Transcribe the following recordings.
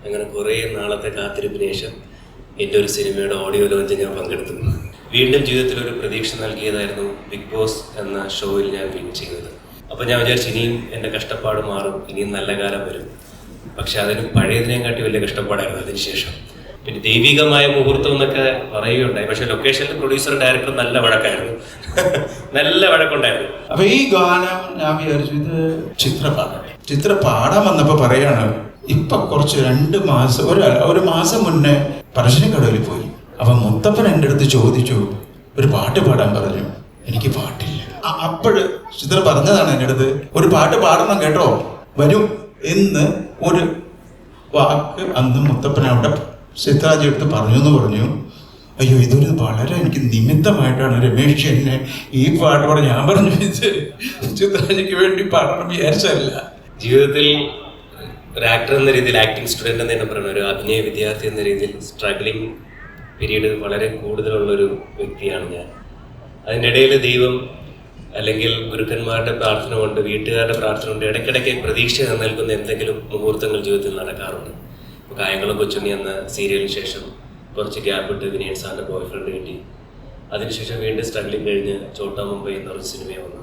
അങ്ങനെ കുറേ നാളത്തെ കാത്തിരിപ്പിന് ശേഷം എൻ്റെ ഒരു സിനിമയുടെ ഓഡിയോ ലോഞ്ച് ഞാൻ പങ്കെടുത്തു. വീണ്ടും ജീവിതത്തിലൊരു പ്രതീക്ഷ നൽകിയതായിരുന്നു ബിഗ് ബോസ് എന്ന ഷോയിൽ ഞാൻ വിൻ ചെയ്തത്. അപ്പോൾ ഞാൻ വിചാരിച്ചു ഇനിയും എൻ്റെ കഷ്ടപ്പാട് മാറും, ഇനിയും നല്ല കാലം വരും. പക്ഷെ അതിന് പഴയതിനെയും കാട്ടി വലിയ കഷ്ടപ്പാടായിരുന്നു അതിനുശേഷം. പിന്നെ ദൈവികമായ മുഹൂർത്തം എന്നൊക്കെ പറയുകയുണ്ടായി. പക്ഷെ ലൊക്കേഷനിൽ പ്രൊഡ്യൂസർ ഡയറക്ടർ നല്ല വഴക്കായിരുന്നു. നല്ല വഴക്കുണ്ടായിരുന്നു. അപ്പൊ ഈ ഗാനം ഞാൻ വിചാരിച്ചു ഇത് ചിത്ര പാടാൻ വന്നപ്പോ പറയാണ്, ഇപ്പൊ കുറച്ച് 2 മാസം ഒരു മാസം മുന്നേ പറശ്ശിനിക്കടവിൽ പോയി. അപ്പൊ മുത്തപ്പൻ എൻ്റെ അടുത്ത് ചോദിച്ചു, ഒരു പാട്ട് പാടാൻ പറഞ്ഞു. എനിക്ക് പാട്ടില്ല. അപ്പോഴ് ചിത്ര പറഞ്ഞതാണ് എൻ്റെ അടുത്ത്, ഒരു പാട്ട് പാടണം കേട്ടോ, വരും എന്ന് ഒരു വാക്ക് അന്ന് മുത്തപ്പൻ അവിടെ ചിത്രാജി എടുത്ത് പറഞ്ഞു. അയ്യോ, ഇതൊരു വളരെ എനിക്ക് നിമിത്തമായിട്ടാണ് രമേശ് എന്നെ ഈ പാട്ട് പാടാൻ ഞാൻ പറഞ്ഞു. ചിത്രാജിക്ക് വേണ്ടി പാടണം വിചാരിച്ചല്ല. ജീവിതത്തിൽ ഒരു ആക്ടർ എന്ന രീതിയിൽ, ആക്ടിങ് സ്റ്റുഡൻ്റ് എന്ന് തന്നെ പറയുന്നത്, ഒരു അഭിനയ വിദ്യാർത്ഥി എന്ന രീതിയിൽ സ്ട്രഗ്ലിംഗ് പീരീഡ് വളരെ കൂടുതലുള്ളൊരു വ്യക്തിയാണ് ഞാൻ. അതിൻ്റെ ഇടയിൽ ദൈവം അല്ലെങ്കിൽ ഗുരുക്കന്മാരുടെ പ്രാർത്ഥന കൊണ്ട്, വീട്ടുകാരുടെ പ്രാർത്ഥന കൊണ്ട് ഇടയ്ക്കിടയ്ക്ക് പ്രതീക്ഷ നിൽക്കുന്ന എന്തെങ്കിലും മുഹൂർത്തങ്ങൾ ജീവിതത്തിൽ നടക്കാറുണ്ട്. ഇപ്പോൾ കായംകുളം കൊച്ചുണ്ണി എന്ന സീരിയലിന് ശേഷം കുറച്ച് ഗ്യാപ്പ് ഇട്ട് വിനയൻ സാറിൻ്റെ ബോയ്ഫ്രണ്ട് കിട്ടി. അതിനുശേഷം വീണ്ടും സ്ട്രഗ്ലിംഗ് കഴിഞ്ഞ് ചോട്ടാ മുംബൈ എന്നൊരു സിനിമ വന്നു.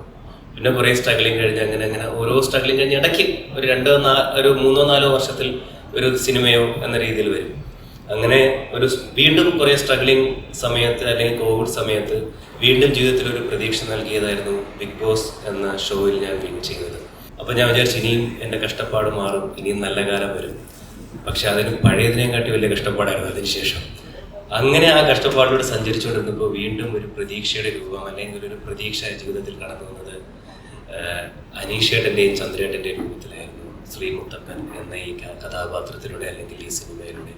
പിന്നെ കുറേ സ്ട്രഗ്ലിംഗ് കഴിഞ്ഞ് അങ്ങനെ ഓരോ സ്ട്രഗ്ലിംഗ് കഴിഞ്ഞ് ഇടയ്ക്ക് ഒരു 3-4 വർഷത്തിൽ ഒരു സിനിമയോ എന്ന രീതിയിൽ വരും. അങ്ങനെ വീണ്ടും കുറേ സ്ട്രഗ്ലിംഗ് സമയത്ത് അല്ലെങ്കിൽ കോവിഡ് സമയത്ത് വീണ്ടും ജീവിതത്തിലൊരു പ്രതീക്ഷ നൽകിയതായിരുന്നു ബിഗ് ബോസ് എന്ന ഷോയിൽ ഞാൻ വിൻ ചെയ്തത്. അപ്പോൾ ഞാൻ വിചാരിച്ചു ഇനിയും എൻ്റെ കഷ്ടപ്പാട് മാറും, ഇനിയും നല്ല കാലം വരും. പക്ഷെ അതിന് പഴയതിനെയും കാട്ടി വലിയ കഷ്ടപ്പാടായിരുന്നു അതിനുശേഷം. അങ്ങനെ ആ കഷ്ടപ്പാടിലൂടെ സഞ്ചരിച്ചുകൊണ്ടിരുന്നപ്പോൾ വീണ്ടും ഒരു പ്രതീക്ഷയുടെ രൂപം അല്ലെങ്കിൽ ഒരു പ്രതീക്ഷ ജീവിതത്തിൽ കടന്നു വന്നത് അനീഷേട്ടൻ്റെയും ചന്ദ്രേട്ടൻ്റെയും രൂപത്തിലായിരുന്നു. ശ്രീ മുത്തപ്പൻ എന്ന ഈ കഥാപാത്രത്തിലൂടെ അല്ലെങ്കിൽ ഈ സിനിമയിലൂടെ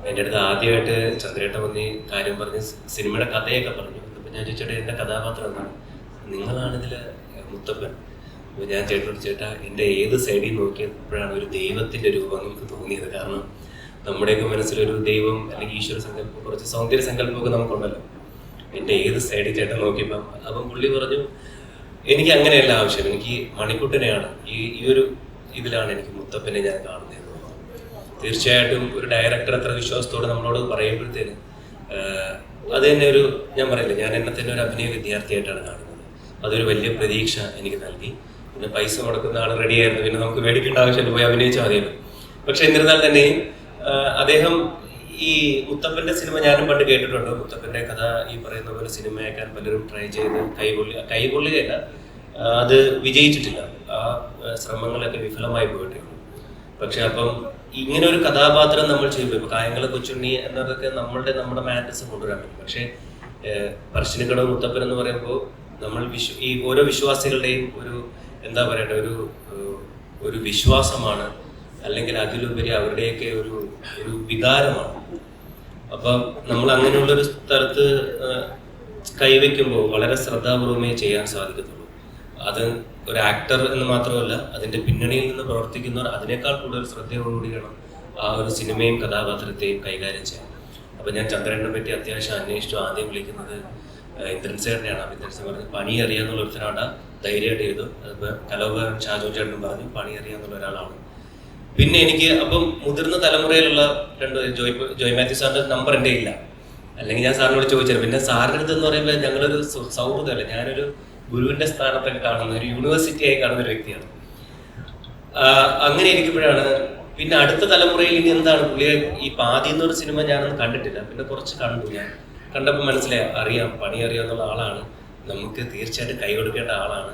എൻ്റെ അടുത്ത് ആദ്യമായിട്ട് ചന്ദ്രേട്ടൻ വന്ന് ഈ കാര്യം പറഞ്ഞ് സിനിമയുടെ കഥയൊക്കെ പറഞ്ഞു. അപ്പോൾ ഞാൻ ചോദിച്ചേട്ടാ എൻ്റെ കഥാപാത്രം എന്താണ്? നിങ്ങളാണിതിൽ മുത്തപ്പൻ. അപ്പോൾ ഞാൻ ചേട്ടനോട് ചേട്ടാ, എൻ്റെ ഏത് സൈഡിൽ നോക്കിയപ്പോഴാണ് ഒരു ദൈവത്തിൻ്റെ രൂപം നമുക്ക് തോന്നിയത്. കാരണം നമ്മുടെയൊക്കെ മനസ്സിലൊരു ദൈവം അല്ലെങ്കിൽ ഈശ്വര സങ്കല്പം, കുറച്ച് സൗന്ദര്യ സങ്കല്പമൊക്കെ നമുക്കുണ്ടല്ലോ. എൻ്റെ ഏത് സൈഡിൽ ചേട്ടൻ നോക്കിയപ്പം അപ്പം പുള്ളി പറഞ്ഞു, എനിക്ക് അങ്ങനെയല്ല ആവശ്യം, എനിക്ക് മണിക്കുട്ടനെയാണ്, ഈ ഒരു ഇതിലാണ് എനിക്ക് മുത്തപ്പനെ ഞാൻ കാണുന്നത്. തീർച്ചയായിട്ടും ഒരു ഡയറക്ടർ അത്ര വിശ്വാസത്തോടെ നമ്മളോട് പറയുമ്പോഴത്തേന് അത് തന്നെ ഞാൻ പറയില്ല, ഞാൻ എന്നെ തന്നെ ഒരു അഭിനയ വിദ്യാർത്ഥിയായിട്ടാണ് കാണുന്നത്. അതൊരു വലിയ പ്രതീക്ഷ എനിക്ക് നൽകി. പിന്നെ പൈസ മുടക്കുന്ന ആൾ റെഡിയായിരുന്നു, പിന്നെ നമുക്ക് മേടിക്കേണ്ട ആവശ്യമില്ല, പോയി അഭിനയിച്ചാൽ മതിയല്ലോ. പക്ഷെ എന്നിരുന്നാൽ തന്നെ അദ്ദേഹം ഈ മുത്തപ്പൻ്റെ സിനിമ ഞാനും പണ്ട് കേട്ടിട്ടുണ്ട്. മുത്തപ്പൻ്റെ കഥ ഈ പറയുന്ന പോലെ സിനിമയാക്കാൻ പലരും ട്രൈ ചെയ്ത് കൈകൊള്ളുകയല്ല, അത് വിജയിച്ചിട്ടില്ല. ആ ശ്രമങ്ങളൊക്കെ വിഫലമായി പോയിട്ടുണ്ട്. പക്ഷെ അപ്പം ഇങ്ങനെ ഒരു കഥാപാത്രം നമ്മൾ ചെയ്യുമ്പോൾ, ഇപ്പോൾ കായംകുളം കൊച്ചുണ്ണി എന്നതൊക്കെ നമ്മുടെ മാനസ് കൊണ്ടുവരാൻ പറ്റും. പക്ഷേ പറശ്ശിനിക്കടവ് മുത്തപ്പൻ എന്ന് പറയുമ്പോൾ നമ്മൾ ഈ ഓരോ വിശ്വാസികളുടെയും എന്താ പറയട്ടെ, ഒരു വിശ്വാസമാണ്, അല്ലെങ്കിൽ അതിലുപരി അവരുടെയൊക്കെ ഒരു വികാരമാണ്. അപ്പം നമ്മൾ അങ്ങനെയുള്ളൊരു സ്ഥലത്ത് കൈവയ്ക്കുമ്പോൾ വളരെ ശ്രദ്ധാപൂർവമേ ചെയ്യാൻ സാധിക്കത്തുള്ളൂ. അത് ഒരു ആക്ടർ എന്ന് മാത്രമല്ല, അതിൻ്റെ പിന്നണിയിൽ നിന്ന് പ്രവർത്തിക്കുന്നവർ അതിനേക്കാൾ കൂടുതൽ ശ്രദ്ധയോടുകൂടി വേണം ആ ഒരു സിനിമയും കഥാപാത്രത്തെയും കൈകാര്യം ചെയ്യാൻ. അപ്പോൾ ഞാൻ ചന്ദ്രനെ പറ്റി അത്യാവശ്യം അന്വേഷിച്ചു. ആദ്യം വിളിക്കുന്നത് ഇന്ദ്രൻ ചേട്ടനെയാണ്. അപ്പോൾ ഇന്ദ്രൻ ചേട്ടൻ പറഞ്ഞു പണി അറിയാന്നുള്ള ഒരുത്തനാണ്, ധൈര്യമായിട്ട് ചെയ്തു. അതിപ്പോൾ കലോകാരൻ ഷാജു ചേട്ടനും പറഞ്ഞു പണി അറിയാന്നുള്ള ഒരാളാണ്. പിന്നെ എനിക്ക് അപ്പം മുതിർന്ന തലമുറയിലുള്ള ജോയ് മാത്യു സാറിൻ്റെ നമ്പർ എൻ്റെ ഇല്ല, അല്ലെങ്കിൽ ഞാൻ സാറിനോട് ചോദിച്ചത്. പിന്നെ സാറിൻ്റെ അടുത്ത് എന്ന് പറയുമ്പോൾ ഞങ്ങളൊരു സൗഹൃദമല്ല, ഞാനൊരു ഗുരുവിൻ്റെ സ്ഥാനത്തൊക്കെ കാണുന്ന, ഒരു യൂണിവേഴ്സിറ്റിയായി കാണുന്ന ഒരു വ്യക്തിയാണ്. അങ്ങനെ ഇരിക്കുമ്പോഴാണ് പിന്നെ അടുത്ത തലമുറയിൽ ഇനി എന്താണ് പുള്ളിയെ ഈ പാതി എന്നൊരു സിനിമ ഞാനൊന്നും കണ്ടിട്ടില്ല. പിന്നെ കുറച്ച് കണ്ടു. ഞാൻ കണ്ടപ്പോൾ മനസ്സിലായി, പണി അറിയാവുന്ന ആളാണ്, നമുക്ക് തീർച്ചയായിട്ടും കൈ കൊടുക്കേണ്ട ആളാണ്.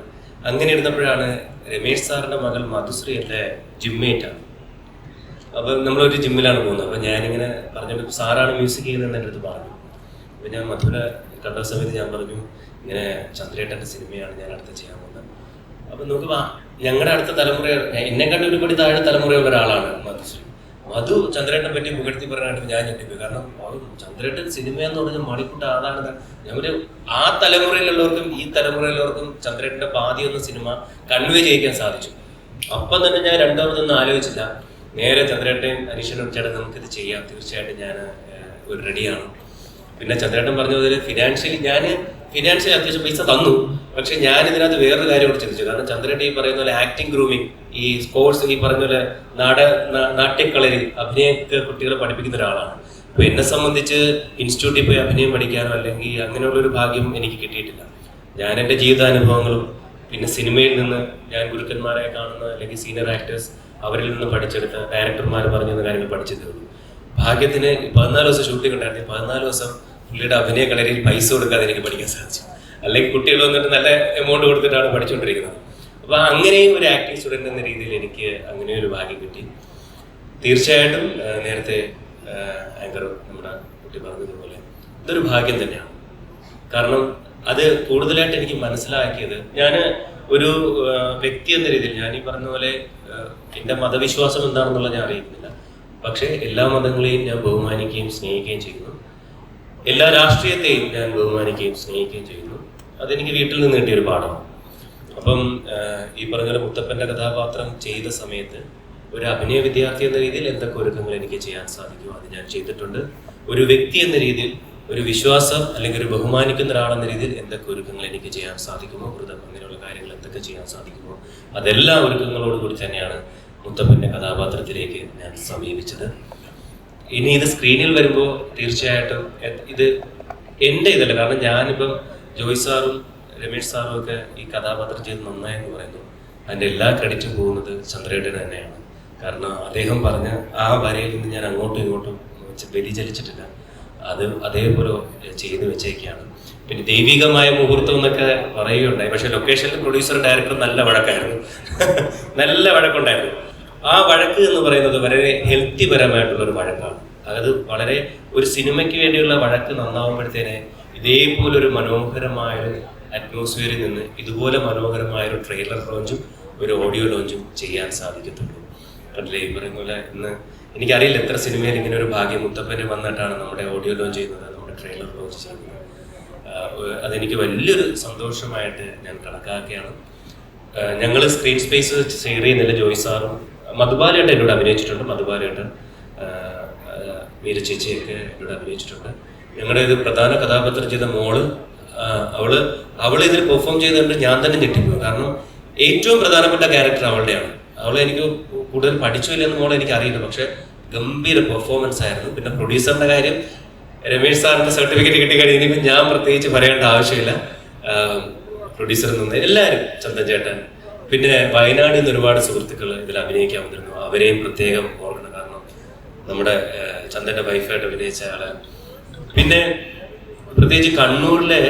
അങ്ങനെ ഇരുന്നപ്പോഴാണ് രമേശ് സാറിൻ്റെ മകൾ മധുശ്രീ എൻ്റെ ജിമ്മേറ്റാണ്. അപ്പം നമ്മളൊരു ജിമ്മിലാണ് പോകുന്നത്. അപ്പം ഞാനിങ്ങനെ പറഞ്ഞിട്ട് സാറാണ് മ്യൂസിക് ചെയ്യുന്നതെന്ന് എൻ്റെ അടുത്ത് പറഞ്ഞു. അപ്പം ഞാൻ മധുര കണ്ട സമയത്ത് ഞാൻ പറഞ്ഞു, ഇങ്ങനെ ചന്ദ്രേട്ടൻ്റെ സിനിമയാണ് ഞാൻ അടുത്ത് ചെയ്യാൻ പോകുന്നത്. അപ്പം നമുക്ക് ഞങ്ങളുടെ അടുത്ത തലമുറ, എന്നെ കണ്ട ഒരുപടി താഴെ തലമുറയുള്ള ഒരാളാണ് മധുശ്രീ. മധു ചന്ദ്രേട്ടനെ പറ്റി പുകഴ്ത്തി പറയാനായിട്ട് ഞാൻ ഞെട്ടിപ്പോയി. കാരണം ചന്ദ്രേട്ടൻ സിനിമ എന്ന് പറഞ്ഞാൽ മണിക്കൂട്ട അതാണ്. ഞങ്ങൾ ആ തലമുറയിലുള്ളവർക്കും ഈ തലമുറയിലുള്ളവർക്കും ചന്ദ്രേട്ടൻ്റെ പാതി എന്ന സിനിമ കൺവേ ചെയ്യിക്കാൻ സാധിച്ചു. അപ്പം തന്നെ ഞാൻ രണ്ടാമതൊന്നും ആലോചിച്ചില്ല, നേരെ ചന്ദ്രേട്ടൻ അനീഷനും ചേട്ടൻ നമുക്കിത് ചെയ്യാം, തീർച്ചയായിട്ടും ഞാൻ ഒരു റെഡിയാണ്. പിന്നെ ചന്ദ്രേട്ടൻ പറഞ്ഞ പോലെ ഫിനാൻഷ്യലി ഞാൻ ഫിനാൻഷ്യലി അത്യാവശ്യം പൈസ തന്നു. പക്ഷെ ഞാൻ ഇതിനകത്ത് വേറൊരു കാര്യം കൂടി ചിന്തിച്ചു. കാരണം ചന്ദ്രേട്ടൻ ഈ പറയുന്ന പോലെ ആക്ടിങ് ഗ്രൂമിങ്, ഈ സ്പോർട്സ്, ഈ പറഞ്ഞ പോലെ നാട്യക്കളരി, അഭിനയൊക്കെ കുട്ടികളെ പഠിപ്പിക്കുന്ന ഒരാളാണ്. അപ്പൊ എന്നെ സംബന്ധിച്ച് ഇൻസ്റ്റിറ്റ്യൂട്ടിൽ പോയി അഭിനയം പഠിക്കാനോ അല്ലെങ്കിൽ അങ്ങനെയുള്ളൊരു ഭാഗ്യം എനിക്ക് കിട്ടിയിട്ടില്ല. ഞാൻ എൻ്റെ ജീവിതാനുഭവങ്ങളും പിന്നെ സിനിമയിൽ നിന്ന് ഞാൻ ഗുരുക്കന്മാരെ കാണുന്ന അല്ലെങ്കിൽ സീനിയർ ആക്ടേഴ്സ് അവരിൽ നിന്ന് പഠിച്ചെടുത്ത ഡയറക്ടർമാർ പറഞ്ഞ കാര്യങ്ങൾ പഠിച്ചതേ ഉള്ളൂ. ഭാഗ്യത്തിന് 14 ദിവസം ഷൂട്ടിംഗ് ഉണ്ടായിരുന്നു. 14 ദിവസം പുള്ളിയുടെ അഭിനയ കളരിയിൽ പൈസ കൊടുക്കാതെ എനിക്ക് പഠിക്കാൻ സാധിച്ചു. അല്ലെങ്കിൽ കുട്ടികൾ വന്നിട്ട് നല്ല എമൗണ്ട് കൊടുത്തിട്ടാണ് പഠിച്ചുകൊണ്ടിരിക്കുന്നത്. അപ്പൊ അങ്ങനെയും ഒരു ആക്ടിങ് സ്റ്റുഡന്റ് എന്ന രീതിയിൽ എനിക്ക് അങ്ങനെ ഒരു ഭാഗ്യം കിട്ടി. തീർച്ചയായിട്ടും നേരത്തെ ആങ്കർ നമ്മുടെ കുട്ടി പറഞ്ഞതുപോലെ ഇതൊരു ഭാഗ്യം തന്നെയാണ്. കാരണം അത് കൂടുതലായിട്ട് എനിക്ക് മനസ്സിലാക്കിയത്, ഞാൻ ഒരു വ്യക്തി എന്ന രീതിയിൽ ഞാൻ ഈ പറഞ്ഞ പോലെ എൻ്റെ മതവിശ്വാസം എന്താണെന്നുള്ള ഞാൻ അറിയുന്നില്ല. പക്ഷേ എല്ലാ മതങ്ങളെയും ഞാൻ ബഹുമാനിക്കുകയും സ്നേഹിക്കുകയും ചെയ്യുന്നു. എല്ലാ രാഷ്ട്രീയത്തെയും ഞാൻ ബഹുമാനിക്കുകയും സ്നേഹിക്കുകയും ചെയ്യുന്നു. അതെനിക്ക് വീട്ടിൽ നിന്ന് കിട്ടിയൊരു പാഠമാണ്. അപ്പം ഈ പറഞ്ഞ മുത്തപ്പൻ്റെ കഥാപാത്രം ചെയ്ത സമയത്ത് ഒരു അഭിനയ വിദ്യാർത്ഥി എന്ന രീതിയിൽ എന്തൊക്കെ ഒരുക്കങ്ങൾ എനിക്ക് ചെയ്യാൻ സാധിക്കുമോ അത് ഞാൻ ചെയ്തിട്ടുണ്ട്. ഒരു വ്യക്തി എന്ന രീതിയിൽ, ഒരു വിശ്വാസം അല്ലെങ്കിൽ ഒരു ബഹുമാനിക്കുന്ന ഒരാളെന്ന രീതിയിൽ എന്തൊക്കെ ഒരുക്കങ്ങൾ എനിക്ക് ചെയ്യാൻ സാധിക്കുമോ, വ്രതം അങ്ങനെയുള്ള കാര്യങ്ങൾ എന്തൊക്കെ ചെയ്യാൻ സാധിക്കുമോ അതെല്ലാ ഒരുക്കങ്ങളോടുകൂടി തന്നെയാണ് മുത്തപ്പൻ്റെ കഥാപാത്രത്തിലേക്ക് ഞാൻ സമീപിച്ചത്. ഇനി ഇത് സ്ക്രീനിൽ വരുമ്പോൾ തീർച്ചയായിട്ടും ഇത് എൻ്റെ ഇതല്ല. കാരണം ഞാനിപ്പം ജോയ് സാറും രമേഷ് സാറും ഒക്കെ ഈ കഥാപാത്രം ചെയ്ത് നന്നായെന്ന് പറയുന്നു. അതിൻ്റെ എല്ലാ ക്രെഡിറ്റും പോകുന്നത് ചന്ദ്രേട്ടന് തന്നെയാണ്. കാരണം അദ്ദേഹം പറഞ്ഞ ആ വരയിൽ നിന്ന് ഞാൻ അങ്ങോട്ടും ഇങ്ങോട്ടും വ്യതിചലിച്ചിട്ടില്ല. അത് അതേപോലെ ചെയ്തു വെച്ചേക്കാണ്. പിന്നെ ദൈവികമായ മുഹൂർത്തം എന്നൊക്കെ പറയുകയുണ്ടായി. പക്ഷെ ലൊക്കേഷനിൽ പ്രൊഡ്യൂസർ ഡയറക്ടർ നല്ല വഴക്കായിരുന്നു. നല്ല വഴക്കുണ്ടായിരുന്നു. ആ വഴക്ക് എന്ന് പറയുന്നത് വളരെ ഹെൽത്തി പരമായിട്ടുള്ള ഒരു വഴക്കാണ്. അതായത് വളരെ ഒരു സിനിമയ്ക്ക് വേണ്ടിയുള്ള വഴക്ക് നന്നാവുമ്പോഴത്തേനെ ഇതേപോലൊരു മനോഹരമായൊരു അറ്റ്മോസ്ഫിയറിൽ നിന്ന് ഇതുപോലെ മനോഹരമായൊരു ട്രെയിലർ ലോഞ്ചും ഒരു ഓഡിയോ ലോഞ്ചും ചെയ്യാൻ സാധിക്കത്തുള്ളൂ. കണ്ടില്ലേ, ഈ പറയുന്ന പോലെ ഇന്ന് എനിക്കറിയില്ല എത്ര സിനിമയിൽ ഇങ്ങനെ ഒരു ഭാഗ്യം മുത്തപ്പന് വന്നിട്ടാണ് നമ്മുടെ ഓഡിയോ ലോഞ്ച് ചെയ്യുന്നത്, നമ്മുടെ ട്രെയിലർ ലോഞ്ച് ചെയ്യുന്നത്. അതെനിക്ക് വലിയൊരു സന്തോഷമായിട്ട് ഞാൻ കണക്കാക്കുകയാണ്. ഞങ്ങൾ സ്ക്രീൻ സ്പേസ് ഷെയർ ചെയ്യുന്നില്ല. ജോയ് സാറും മധുബാലേട്ടൻ എന്നോട് അഭിനയിച്ചിട്ടുണ്ട്. മധുബാലേട്ടൻ, മീര ചേച്ചിയൊക്കെ എന്നോട് അഭിനയിച്ചിട്ടുണ്ട്. ഞങ്ങളുടെ ഇത് പ്രധാന കഥാപാത്രം ചെയ്ത മോള്, അവള് ഇതിൽ പെർഫോം ചെയ്തുകൊണ്ട് ഞാൻ തന്നെ ഞെട്ടിപ്പോയി. കാരണം ഏറ്റവും പ്രധാനപ്പെട്ട ക്യാരക്ടർ അവളുടെയാണ്. അവളെ എനിക്ക് കൂടുതൽ പഠിച്ചില്ലെന്ന് മോളെ എനിക്ക് അറിയില്ല. പക്ഷെ ഗംഭീര പെർഫോമൻസ് ആയിരുന്നു. പിന്നെ പ്രൊഡ്യൂസറിന്റെ കാര്യം, രമേഷ് സാറിന്റെ സർട്ടിഫിക്കറ്റ് കിട്ടി കഴിഞ്ഞപ്പോൾ ഞാൻ പ്രത്യേകിച്ച് പറയേണ്ട ആവശ്യമില്ല. പ്രൊഡ്യൂസറിൽ നിന്ന് എല്ലാവരും, ചന്ദൻ ചേട്ടൻ, പിന്നെ വയനാട്ടിൽ നിന്ന് ഒരുപാട് സുഹൃത്തുക്കൾ ഇതിൽ അഭിനയിക്കാൻ വന്നിരുന്നു. അവരെയും പ്രത്യേകം ഓർക്കണം. കാരണം നമ്മുടെ ചന്ദന്റെ വൈഫായിട്ട് അഭിനയിച്ച ആള്, പിന്നെ പ്രത്യേകിച്ച് കണ്ണൂരിലെ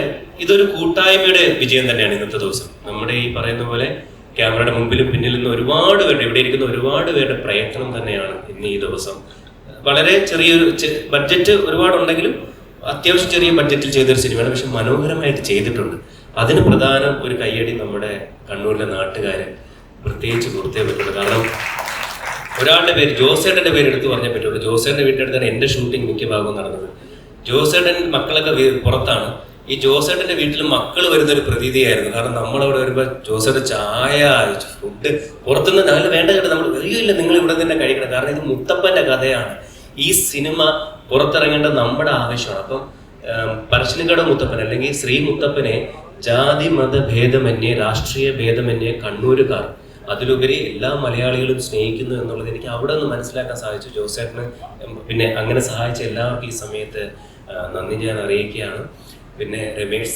ഇതൊരു കൂട്ടായ്മയുടെ വിജയം തന്നെയാണ് ഇന്നത്തെ ദിവസം. നമ്മുടെ ഈ പറയുന്ന പോലെ ക്യാമറയുടെ മുമ്പിലും പിന്നിൽ നിന്ന് ഒരുപാട് പേരുടെ, ഇവിടെ ഇരിക്കുന്ന ഒരുപാട് പേരുടെ പ്രയത്നം തന്നെയാണ് ഇന്ന് ഈ ദിവസം. വളരെ ചെറിയൊരു ബഡ്ജറ്റ് ഒരുപാടുണ്ടെങ്കിലും അത്യാവശ്യം ചെറിയ ബഡ്ജറ്റിൽ ചെയ്തൊരു സിനിമയാണ്. പക്ഷെ മനോഹരമായിട്ട് ചെയ്തിട്ടുണ്ട്. അതിന് പ്രധാനം ഒരു കയ്യടി നമ്മുടെ കണ്ണൂരിലെ നാട്ടുകാരെ പ്രത്യേകിച്ച് കൊടുത്തേ പറ്റുള്ളൂ. കാരണം ഒരാളുടെ പേര്, ജോസേട്ടൻ്റെ പേര് എടുത്ത് പറഞ്ഞേ പറ്റുള്ളൂ. ജോസേട്ടൻ്റെ വീട്ടിലെടുത്താണ് എൻ്റെ ഷൂട്ടിംഗ് മിക്ക ഭാഗവും നടന്നത്. ജോസേട്ടൻ മക്കളൊക്കെ പുറത്താണ്. ഈ ജോസേട്ടൻ്റെ വീട്ടിൽ മക്കൾ വരുന്നൊരു പ്രതീതിയായിരുന്നു. കാരണം നമ്മളവിടെ വരുമ്പോൾ ജോസേട്ടൻ ചായ, ഫുഡ് പുറത്തുനിന്ന് നല്ല വേണ്ട കേട്ടോ, നമ്മൾ അറിയില്ല, നിങ്ങൾ ഇവിടെ തന്നെ കഴിക്കണം. കാരണം ഇത് മുത്തപ്പൻ്റെ കഥയാണ്. ഈ സിനിമ പുറത്തിറങ്ങേണ്ടത് നമ്മുടെ ആവശ്യമാണ്. അപ്പം പറശ്ശിനിക്കടവ് മുത്തപ്പൻ അല്ലെങ്കിൽ ശ്രീ മുത്തപ്പനെ ജാതി മത ഭേദമന്യേ, രാഷ്ട്രീയ ഭേദമന്യേ കണ്ണൂരുകാർ, അതിലുപരി എല്ലാ മലയാളികളും സ്നേഹിക്കുന്നു എന്നുള്ളത് എനിക്ക് അവിടെ നിന്ന് മനസ്സിലാക്കാൻ സാധിച്ചു. ജോസേട്ടന് പിന്നെ അങ്ങനെ സഹായിച്ച എല്ലാവർക്കും ഈ സമയത്ത് നന്ദി ഞാൻ അറിയിക്കുകയാണ്. പിന്നെ രമേഷ്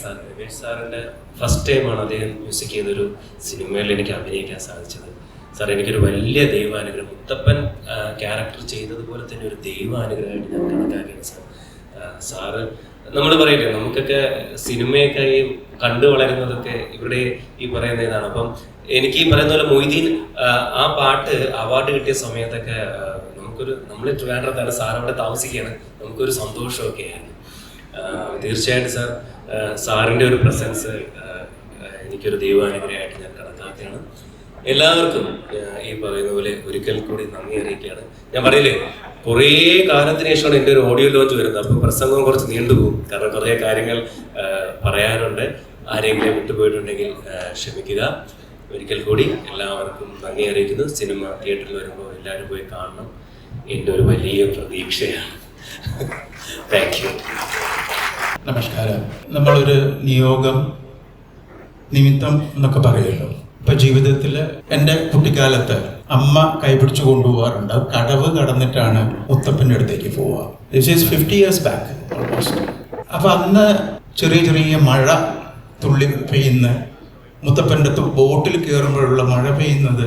സാറിൻ്റെ ഫസ്റ്റ് ടൈമാണ് അദ്ദേഹം മ്യൂസിക് ചെയ്തൊരു സിനിമയിൽ എനിക്ക് അഭിനയിക്കാൻ സാധിച്ചത്. സാർ, എനിക്കൊരു വലിയ ദൈവാനുഗ്രഹം, മുത്തപ്പൻ ക്യാരക്ടർ ചെയ്തതുപോലെ തന്നെ ഒരു ദൈവാനുഗ്രഹമായിട്ട് ഞാൻ കണക്കാക്കിയാണ് സാർ. സാറ് നമ്മൾ പറയില്ലേ, നമുക്കൊക്കെ സിനിമയൊക്കെ കണ്ടു വളരുന്നതൊക്കെ ഇവിടെ ഈ പറയുന്ന ഇതാണ്. അപ്പം എനിക്ക് ഈ പറയുന്ന പോലെ മൊയ്തീൻ ആ പാട്ട് അവാർഡ് കിട്ടിയ സമയത്തൊക്കെ നമ്മൾ ട്രിവാൻഡ്രത്താണ്, സാർ അവിടെ താമസിക്കുകയാണ്, നമുക്കൊരു സന്തോഷമൊക്കെ ആയിരുന്നു. തീർച്ചയായിട്ടും സാർ, സാറിൻ്റെ ഒരു പ്രസൻസ് എനിക്കൊരു ദൈവാനുഗ്രഹമായിട്ട് ഞാൻ കണക്കാക്കുകയാണ്. എല്ലാവർക്കും ഈ പറയുന്ന പോലെ ഒരിക്കൽ കൂടി നന്ദി അറിയിക്കുകയാണ്. ഞാൻ പറയില്ലേ, കുറേ കാലത്തിന് ശേഷമാണ് എൻ്റെ ഒരു ഓഡിയോ ലോഞ്ച് വരുന്നത്. അപ്പം പ്രസംഗം കുറച്ച് നീണ്ടുപോകും. കാരണം കുറേ കാര്യങ്ങൾ പറയാനുണ്ട്. ആരെങ്കിലും വിട്ടുപോയിട്ടുണ്ടെങ്കിൽ ക്ഷമിക്കുക. ഒരിക്കൽ കൂടി എല്ലാവർക്കും നന്ദി അറിയിക്കുന്നു. സിനിമ തിയേറ്ററിൽ വരുമ്പോൾ എല്ലാവരും പോയി കാണണം, എൻ്റെ ഒരു വലിയ പ്രതീക്ഷയാണ്. Thank you. നമസ്കാരം. നമ്മളൊരു നിയോഗം നിമിത്തം എന്നൊക്കെ പറയുമല്ലോ. ഇപ്പൊ ജീവിതത്തിൽ എൻ്റെ കുട്ടിക്കാലത്ത് അമ്മ കൈപിടിച്ചു കൊണ്ടുപോകാറുണ്ട്. കടവ് കടന്നിട്ടാണ് മുത്തപ്പൻ്റെ അടുത്തേക്ക് പോവുക. This is 50 years back almost. അപ്പൊ അന്ന് ചെറിയ ചെറിയ മഴ തുള്ളി പെയ്യുന്ന മുത്തപ്പൻ്റെ ബോട്ടിൽ കയറുമ്പോഴുള്ള മഴ പെയ്യുന്നത്,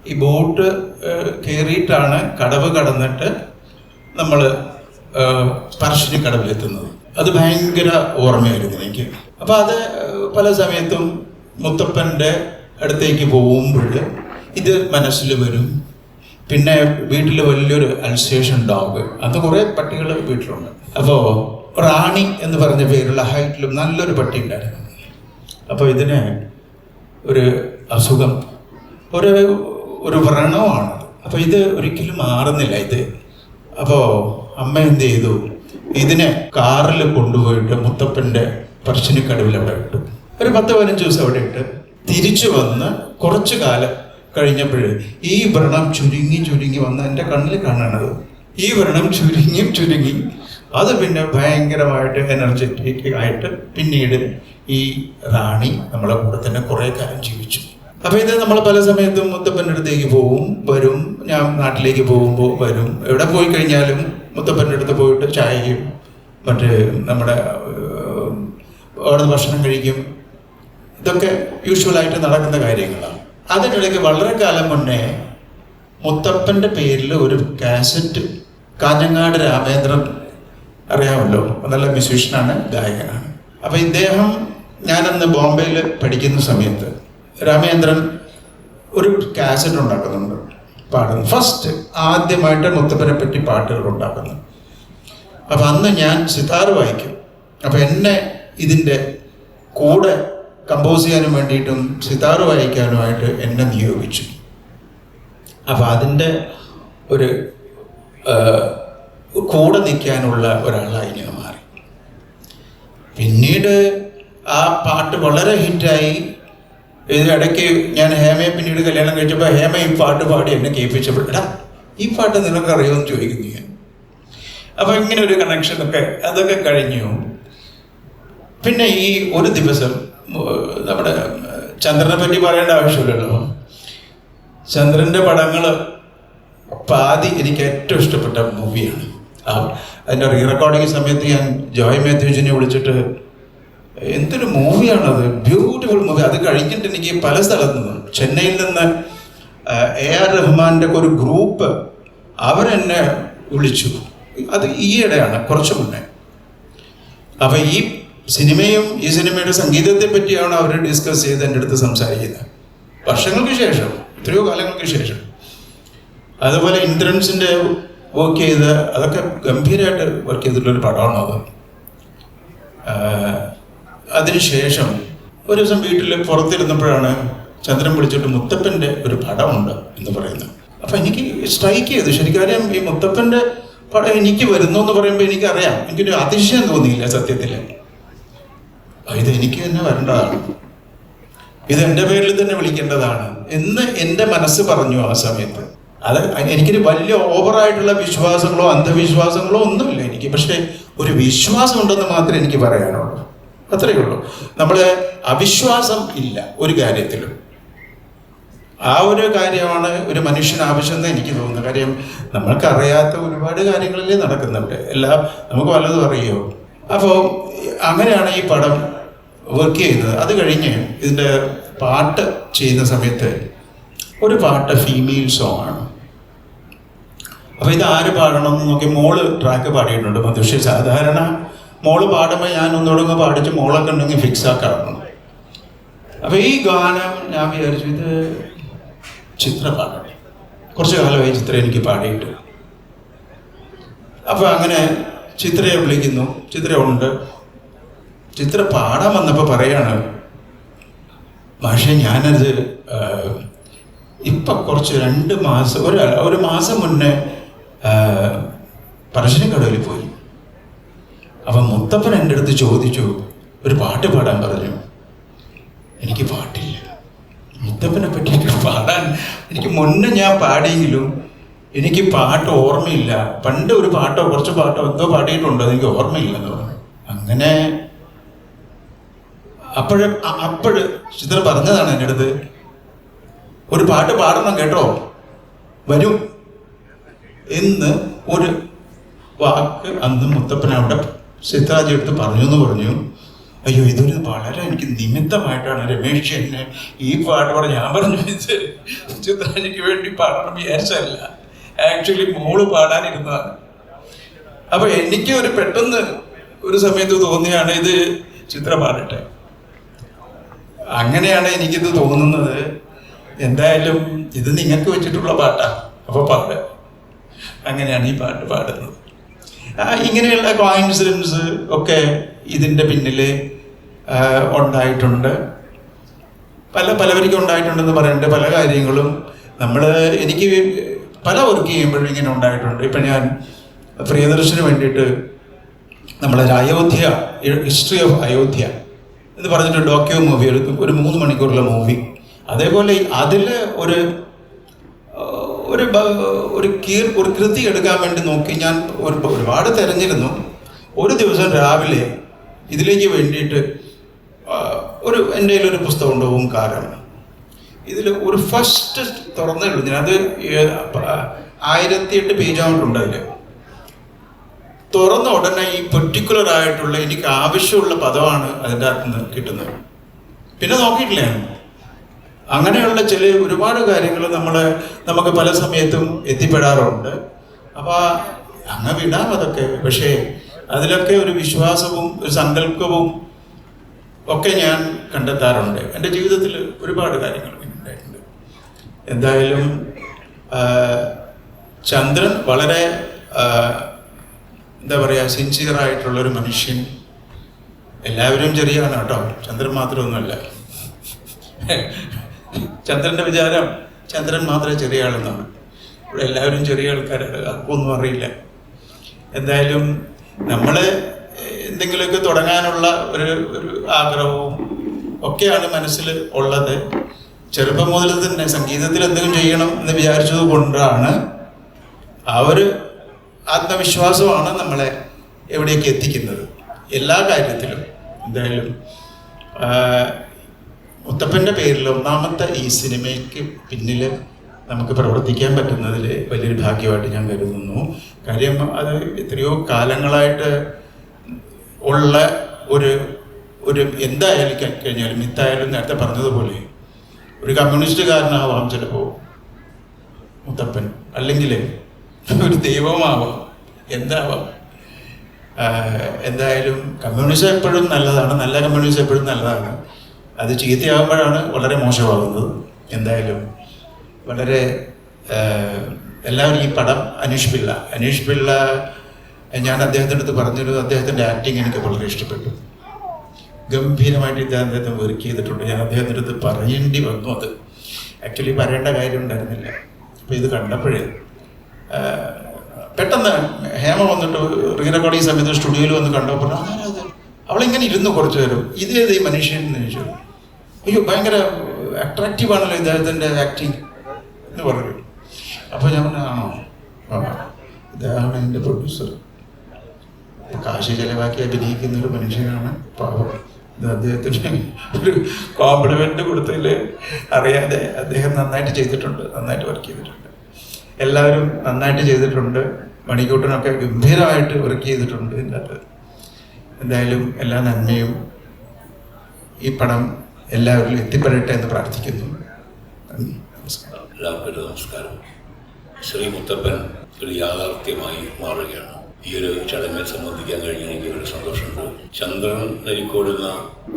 ഈ ബോട്ട് കയറിയിട്ടാണ് കടവ് കടന്നിട്ട് നമ്മൾ പറശ്ശിനി കടവിലെത്തുന്നത്. അത് ഭയങ്കര ഓർമ്മയായിരുന്നു എനിക്ക്. അപ്പം അത് പല സമയത്തും മുത്തപ്പൻ്റെ അടുത്തേക്ക് പോകുമ്പോൾ ഇത് മനസ്സിൽ വരും. പിന്നെ വീട്ടിൽ വലിയൊരു അൽസേഷൻ ഡോഗ്, അത് കുറേ പട്ടികൾ വീട്ടിലുണ്ട്. അപ്പോൾ റാണി എന്ന് പറഞ്ഞ പേരുള്ള ഹൈറ്റിലും നല്ലൊരു പട്ടി ഉണ്ടായിരുന്നു. അപ്പോൾ ഇതിന് ഒരു അസുഖം, ഒരു വ്രണമാണ്. അപ്പോൾ ഇത് ഒരിക്കലും മാറുന്നില്ല ഇത്. അപ്പോൾ അമ്മ എന്ത് ചെയ്തു, ഇതിനെ കാറിൽ കൊണ്ടുപോയിട്ട് മുത്തപ്പൻ്റെ പറശ്ശിനിക്കടവിൽ അവിടെ ഇട്ടു. ഒരു 10-15 ദിവസം അവിടെ ഇട്ട് തിരിച്ചു വന്ന് കുറച്ചു കാലം കഴിഞ്ഞപ്പോൾ ഈ വ്രണം ചുരുങ്ങി വന്ന് എൻ്റെ കണ്ണിൽ കാണണത്. ഈ വ്രണം ചുരുങ്ങി അത് പിന്നെ ഭയങ്കരമായിട്ട് എനർജറ്റിക് ആയിട്ട് പിന്നീട് ഈ റാണി നമ്മളെ കൂടെ തന്നെ കുറേ കാലം ജീവിച്ചു. അപ്പോൾ ഇത് നമ്മൾ പല സമയത്തും മുത്തപ്പൻ്റെ അടുത്തേക്ക് പോവും, വരും. ഞാൻ നാട്ടിലേക്ക് പോകുമ്പോൾ വരും. എവിടെ പോയി കഴിഞ്ഞാലും മുത്തപ്പൻ്റെ അടുത്ത് പോയിട്ട് ചായയും മറ്റ് നമ്മുടെ അവിടെ ഭക്ഷണം കഴിക്കും. ഇതൊക്കെ യൂഷ്വലായിട്ട് നടക്കുന്ന കാര്യങ്ങളാണ്. അതിനിടയ്ക്ക് വളരെ കാലം മുന്നേ മുത്തപ്പൻ്റെ പേരിൽ ഒരു കാസറ്റ്, കാഞ്ഞങ്ങാട് രാമേന്ദ്രൻ അറിയാമല്ലോ, നല്ല മ്യൂസീഷ്യനാണ്, ഗായകനാണ്. അപ്പോൾ ഇദ്ദേഹം, ഞാനന്ന് ബോംബെയിൽ പഠിക്കുന്ന സമയത്ത് രാമേന്ദ്രൻ ഒരു കാസറ്റ് ഉണ്ടാക്കുന്നുണ്ട്, പാടുന്നു. ഫസ്റ്റ് ആദ്യമായിട്ട് മുത്തപ്പനെ പറ്റി പാട്ടുകൾ ഉണ്ടാക്കുന്നു. അപ്പം അന്ന് ഞാൻ സിതാർ വായിക്കും. അപ്പം എന്നെ ഇതിൻ്റെ കൂടെ കമ്പോസ് ചെയ്യാനും വേണ്ടിയിട്ടും സിതാർ വായിക്കാനുമായിട്ട് എന്നെ നിയോഗിച്ചു. അപ്പം അതിൻ്റെ ഒരു കൂടെ നിൽക്കാനുള്ള ഒരാളായി ഞാൻ മാറി. പിന്നീട് ആ പാട്ട് വളരെ ഹിറ്റായി. ഇതിനിടയ്ക്ക് ഞാൻ ഹേമയെ പിന്നീട് കല്യാണം കഴിച്ചപ്പോൾ ഹേമ ഈ പാട്ട് പാടി എന്നെ കേൾപ്പിച്ചപ്പോൾ, എടാ ഈ പാട്ട് നിനക്കറിയുമെന്ന് ചോദിക്കുന്നു ഞാൻ. അപ്പം ഇങ്ങനെ ഒരു കണക്ഷനൊക്കെ അതൊക്കെ കഴിഞ്ഞു. പിന്നെ ഈ ഒരു ദിവസം നമ്മുടെ ചന്ദ്രനെ പറ്റി പറയേണ്ട ആവശ്യമില്ലല്ലോ. ചന്ദ്രൻ്റെ പടങ്ങൾ പാതി എനിക്ക് ഏറ്റവും ഇഷ്ടപ്പെട്ട മൂവിയാണ്. അതിൻ്റെ റീ റെക്കോർഡിങ് സമയത്ത് ഞാൻ ജോയ് മാത്യൂസിനെ വിളിച്ചിട്ട്, എന്തൊരു മൂവിയാണത്, ബ്യൂട്ടിഫുൾ മൂവി. അത് കഴിഞ്ഞിട്ട് എനിക്ക് പല സ്ഥലത്തു നിന്നും, ചെന്നൈയിൽ നിന്ന് AR റഹ്മാൻ്റെ ഒരു ഗ്രൂപ്പ് അവരെന്നെ വിളിച്ചു. അത് ഈയിടെയാണ്, കുറച്ച് മുന്നേ. അപ്പം ഈ സിനിമയും ഈ സിനിമയുടെ സംഗീതത്തെ പറ്റിയാണ് അവർ ഡിസ്കസ് ചെയ്ത് എൻ്റെ അടുത്ത് സംസാരിക്കുന്നത്. വർഷങ്ങൾക്ക് ശേഷം, എത്രയോ കാലങ്ങൾക്ക് ശേഷം. അതുപോലെ ഇന്ദ്രൻസിൻ്റെ വർക്ക് ചെയ്ത്, അതൊക്കെ ഗംഭീരമായിട്ട് വർക്ക് ചെയ്തിട്ടുള്ളൊരു പടമാണ് അത്. അതിനുശേഷം ഒരു ദിവസം വീട്ടിൽ പുറത്തിരുന്നപ്പോഴാണ് ചന്ദ്രൻ വിളിച്ചിട്ട് മുത്തപ്പൻ്റെ ഒരു പടമുണ്ട് എന്ന് പറയുന്നത്. അപ്പം എനിക്ക് സ്ട്രൈക്ക് ചെയ്തു. ശരിക്കും ഈ മുത്തപ്പൻ്റെ പടം എനിക്ക് വരുന്നു എന്ന് പറയുമ്പോൾ എനിക്കറിയാം, എനിക്കൊരു അതിശയം തോന്നിയില്ല സത്യത്തിൽ. ഇത് എനിക്ക് തന്നെ വരേണ്ടതാണ്, ഇത് എൻ്റെ പേരിൽ തന്നെ വിളിക്കേണ്ടതാണ് എന്ന് എൻ്റെ മനസ്സ് പറഞ്ഞു ആ സമയത്ത്. അത് എനിക്കൊരു വലിയ ഓവറായിട്ടുള്ള വിശ്വാസങ്ങളോ അന്ധവിശ്വാസങ്ങളോ ഒന്നുമില്ല എനിക്ക്. പക്ഷേ ഒരു വിശ്വാസം ഉണ്ടെന്ന് മാത്രമേ എനിക്ക് പറയാനുള്ളൂ, അത്രയേ ഉള്ളൂ. നമ്മൾ അവിശ്വാസം ഇല്ല ഒരു കാര്യത്തിലും. ആ ഒരു കാര്യമാണ് ഒരു മനുഷ്യന് ആവശ്യമെന്ന് എനിക്ക് തോന്നുന്നത്. കാര്യം നമ്മൾക്കറിയാത്ത ഒരുപാട് കാര്യങ്ങളിലേ നടക്കുന്നുണ്ട്, എല്ലാം നമുക്ക് വല്ലതും അറിയോ. അപ്പോൾ അങ്ങനെയാണ് ഈ പടം വർക്ക് ചെയ്യുന്നത്. അത് കഴിഞ്ഞ് ഇതിൻ്റെ പാട്ട് ചെയ്യുന്ന സമയത്ത് ഒരു പാട്ട് ഫീമെയിൽ സോങ് ആണ്. അപ്പോൾ ഇത് ആര് പാടണം എന്ന് നോക്കി മോള് ട്രാക്ക് പാടിയിട്ടുണ്ട്. പക്ഷേ സാധാരണ മോള് പാടുമ്പോൾ ഞാൻ ഒന്നുകൂടെ പാടിച്ച് മോളൊക്കെ ഉണ്ടെങ്കിൽ ഫിക്സ് ആക്കണം. അപ്പോൾ ഈ ഗാനം ഞാൻ വിചാരിച്ചു ഇത് ചിത്ര പാടണം. കുറച്ച് കാലമായി ചിത്ര എനിക്ക് പാടിയിട്ട്. അപ്പോൾ അങ്ങനെ ചിത്രയെ വിളിക്കുന്നു. ചിത്ര ഉണ്ട്. ചിത്ര പാടാൻ വന്നപ്പോൾ പറയാണ്, പക്ഷേ ഞാനത് ഇപ്പം കുറച്ച് 2 മാസം ഒരു മാസം മുന്നേ പറശ്ശിനിക്കടവിൽ പോയി. അപ്പം മുത്തപ്പൻ എൻ്റെ അടുത്ത് ചോദിച്ചു, ഒരു പാട്ട് പാടാൻ പറഞ്ഞു. എനിക്ക് പാട്ടില്ല. മുത്തപ്പനെ പറ്റിയിട്ട് പാടാൻ എനിക്ക് മുന്നേ ഞാൻ പാടിയെങ്കിലും എനിക്ക് പാട്ട് ഓർമ്മയില്ല. പണ്ട് ഒരു പാട്ടോ കുറച്ച് പാട്ടോ എന്തോ പാടിയിട്ടുണ്ടോ എനിക്ക് ഓർമ്മയില്ലെന്ന് പറഞ്ഞു. അങ്ങനെ അപ്പോഴ് ചിത്ര പറഞ്ഞതാണ് എൻ്റെ അടുത്ത്, ഒരു പാട്ട് പാടണം കേട്ടോ, വരും എന്ന് ഒരു വാക്ക് അന്ന് മുത്തപ്പൻ അവിടെ ചിത്രാജി എടുത്ത് പറഞ്ഞു. അയ്യോ, ഇതൊരു വളരെ എനിക്ക് നിമിത്തമായിട്ടാണ് രമേശ് എന്നെ ഈ പാട്ട് പറഞ്ഞ്. ഞാൻ പറഞ്ഞു, ഇത് ചിത്രാജിക്ക് വേണ്ടി പാടണം വിചാരിച്ചല്ല, ആക്ച്വലി മോള് പാടാനിരുന്നതാണ്. അപ്പൊ എനിക്ക് ഒരു പെട്ടെന്ന് ഒരു സമയത്ത് തോന്നിയാണ് ഇത് ചിത്ര പാടട്ടെ. അങ്ങനെയാണ് എനിക്കിത് തോന്നുന്നത്. എന്തായാലും ഇത് നിങ്ങൾക്ക് വെച്ചിട്ടുള്ള പാട്ടാണ്, അപ്പോൾ പാട്. അങ്ങനെയാണ് ഈ പാട്ട് പാടുന്നത്. ഇങ്ങനെയുള്ള കോയിൻസിഡൻസ് ഒക്കെ ഇതിൻ്റെ പിന്നിൽ ഉണ്ടായിട്ടുണ്ട്. പലവർക്കും ഉണ്ടായിട്ടുണ്ടെന്ന് പറയുന്നുണ്ട്. പല കാര്യങ്ങളും എനിക്ക് പല വർക്ക് ചെയ്യുമ്പോഴും ഇങ്ങനെ ഉണ്ടായിട്ടുണ്ട്. ഇപ്പം ഞാൻ പ്രിയദർശന് വേണ്ടിയിട്ട് നമ്മളൊരു അയോധ്യ, ഹിസ്റ്ററി ഓഫ് അയോധ്യ എന്ന് പറഞ്ഞിട്ട് ഡോക്യു മൂവി, ഒരു 3 മണിക്കൂറുള്ള മൂവി. അതേപോലെ അതിൽ ഒരു കൃതി എടുക്കാൻ വേണ്ടി നോക്കി. ഞാൻ ഒരുപാട് തിരഞ്ഞിരുന്നു. ഒരു ദിവസം രാവിലെ ഇതിലേക്ക് വേണ്ടിയിട്ട് എൻ്റെ കയ്യിലൊരു പുസ്തകമുണ്ട്, ഓംകാരം. ഇതിൽ ഒരു ഫസ്റ്റ് തുറന്നേ ഉള്ളൂ ഞാൻ. അത് 1008 പേജായിട്ടുണ്ട്. അതിൽ തുറന്ന ഉടനെ ഈ പെർട്ടിക്കുലർ ആയിട്ടുള്ള എനിക്ക് ആവശ്യമുള്ള പദമാണ് അതിൻ്റെ അകത്ത് നിന്ന് കിട്ടുന്നത്. പിന്നെ നോക്കിയിട്ടില്ല. അങ്ങനെയുള്ള ഒരുപാട് കാര്യങ്ങൾ നമുക്ക് പല സമയത്തും എത്തിപ്പെടാറുണ്ട്. അപ്പോൾ അങ്ങ് വിടാം അതൊക്കെ. പക്ഷേ അതിലൊക്കെ ഒരു വിശ്വാസവും ഒരു സങ്കല്പവും ഒക്കെ ഞാൻ കണ്ടെത്താറുണ്ട്. എൻ്റെ ജീവിതത്തിൽ ഒരുപാട് കാര്യങ്ങൾ ഉണ്ടായിട്ടുണ്ട്. എന്തായാലും ചന്ദ്രൻ വളരെ എന്താ പറയുക, സിൻസിയറായിട്ടുള്ളൊരു മനുഷ്യൻ. എല്ലാവരും ചെറിയാണ് കേട്ടോ, ചന്ദ്രൻ മാത്രമൊന്നുമല്ല. ചന്ദ്രൻ്റെ വിചാരം ചന്ദ്രൻ മാത്രമേ ചെറിയ ആളെന്നാണ്. ഇവിടെ എല്ലാവരും ചെറിയ ആൾക്കാരാണ്, ആർക്കൊന്നും അറിയില്ല. എന്തായാലും നമ്മൾ എന്തെങ്കിലുമൊക്കെ തുടങ്ങാനുള്ള ഒരു ആഗ്രഹവും ഒക്കെയാണ് മനസ്സിൽ ഉള്ളത്. ചെറുപ്പം മുതൽ തന്നെ സംഗീതത്തിൽ എന്തെങ്കിലും ചെയ്യണം എന്ന് വിചാരിച്ചത് കൊണ്ടാണ്. ആ ഒരു ആത്മവിശ്വാസമാണ് നമ്മളെ എവിടേക്ക് എത്തിക്കുന്നത് എല്ലാ കാര്യത്തിലും. എന്തായാലും മുത്തപ്പൻ്റെ പേരിൽ ഒന്നാമത്തെ ഈ സിനിമയ്ക്ക് പിന്നിൽ നമുക്ക് പ്രവർത്തിക്കാൻ പറ്റുന്നതിൽ വലിയൊരു ഭാഗ്യമായിട്ട് ഞാൻ കരുതുന്നു. കാര്യം അത് എത്രയോ കാലങ്ങളായിട്ട് ഉള്ള ഒരു എന്തായാലും കഴിഞ്ഞാലും മിത്തായാലും നേരത്തെ പറഞ്ഞതുപോലെ ഒരു കമ്മ്യൂണിസ്റ്റുകാരനാവാം ചിലപ്പോൾ മുത്തപ്പൻ, അല്ലെങ്കിൽ ഒരു ദൈവമാവാം, എന്താവാം. എന്തായാലും കമ്മ്യൂണിസം എപ്പോഴും നല്ലതാണ്, നല്ല കമ്മ്യൂണിസം എപ്പോഴും നല്ലതാണ്. അത് ചീത്തയാകുമ്പോഴാണ് വളരെ മോശമാകുന്നത്. എന്തായാലും വളരെ എല്ലാവരും ഈ പടം അനീഷ് പിള്ള ഞാൻ അദ്ദേഹത്തിൻ്റെ അടുത്ത് പറഞ്ഞൊരു അദ്ദേഹത്തിൻ്റെ ആക്ടിങ് എനിക്ക് വളരെ ഇഷ്ടപ്പെട്ടു. ഗംഭീരമായിട്ട് അദ്ദേഹത്തെ വർക്ക് ചെയ്തിട്ടുണ്ട്. ഞാൻ അദ്ദേഹത്തിൻ്റെ അടുത്ത് പറയേണ്ടി വന്നു. അത് ആക്ച്വലി പറയേണ്ട കാര്യം ഉണ്ടായിരുന്നില്ല. അപ്പോൾ ഇത് കണ്ടപ്പോഴേ പെട്ടെന്ന് ഹേമ വന്നിട്ട് റീ റെക്കോർഡിങ് സമയത്ത് സ്റ്റുഡിയോയിൽ വന്ന് കണ്ടപ്പോൾ അവളിങ്ങനെ ഇരുന്നു കുറച്ച് നേരം. ഇതേത് ഈ മനുഷ്യൻ എന്ന് ചോദിച്ചു. അയ്യോ, ഭയങ്കര അട്രാക്റ്റീവാണല്ലോ ഇദ്ദേഹത്തിൻ്റെ ആക്ടിങ് എന്ന് പറഞ്ഞു. അപ്പോൾ ഞാൻ പറഞ്ഞു, ആണോ, ഇതാണ് എൻ്റെ പ്രൊഡ്യൂസർ, കാശ് ചെലവാക്കി അഭിനയിക്കുന്ന ഒരു മനുഷ്യനാണ്, പാവം. ഇത് അദ്ദേഹത്തിന് ഒരു കോംപ്ലിമെൻ്റ് കൊടുത്തതിൽ അറിയാതെ അദ്ദേഹം നന്നായിട്ട് ചെയ്തിട്ടുണ്ട്, നന്നായിട്ട് വർക്ക് ചെയ്തിട്ടുണ്ട്. എല്ലാവരും നന്നായിട്ട് ചെയ്തിട്ടുണ്ട്. മണിക്കൂട്ടനൊക്കെ ഗംഭീരമായിട്ട് വർക്ക് ചെയ്തിട്ടുണ്ട് ഇതിനകത്ത്. എന്തായാലും എല്ലാ നന്മയും ഈ പടം എല്ലാവരിലും എത്തിപ്പെടട്ടെ എന്ന് പ്രാർത്ഥിക്കുന്നു. നന്ദി, നമസ്കാരം. എല്ലാവർക്കും നമസ്കാരം. ശ്രീ മുത്തപ്പൻ ഒരു യാഥാർത്ഥ്യമായി മാറുകയാണ്. ഈ ഒരു ചടങ്ങിൽ സംബന്ധിക്കാൻ കഴിഞ്ഞ എനിക്ക് ഒരു സന്തോഷമുണ്ട്. ചന്ദ്രൻ നരിക്കോടുന്ന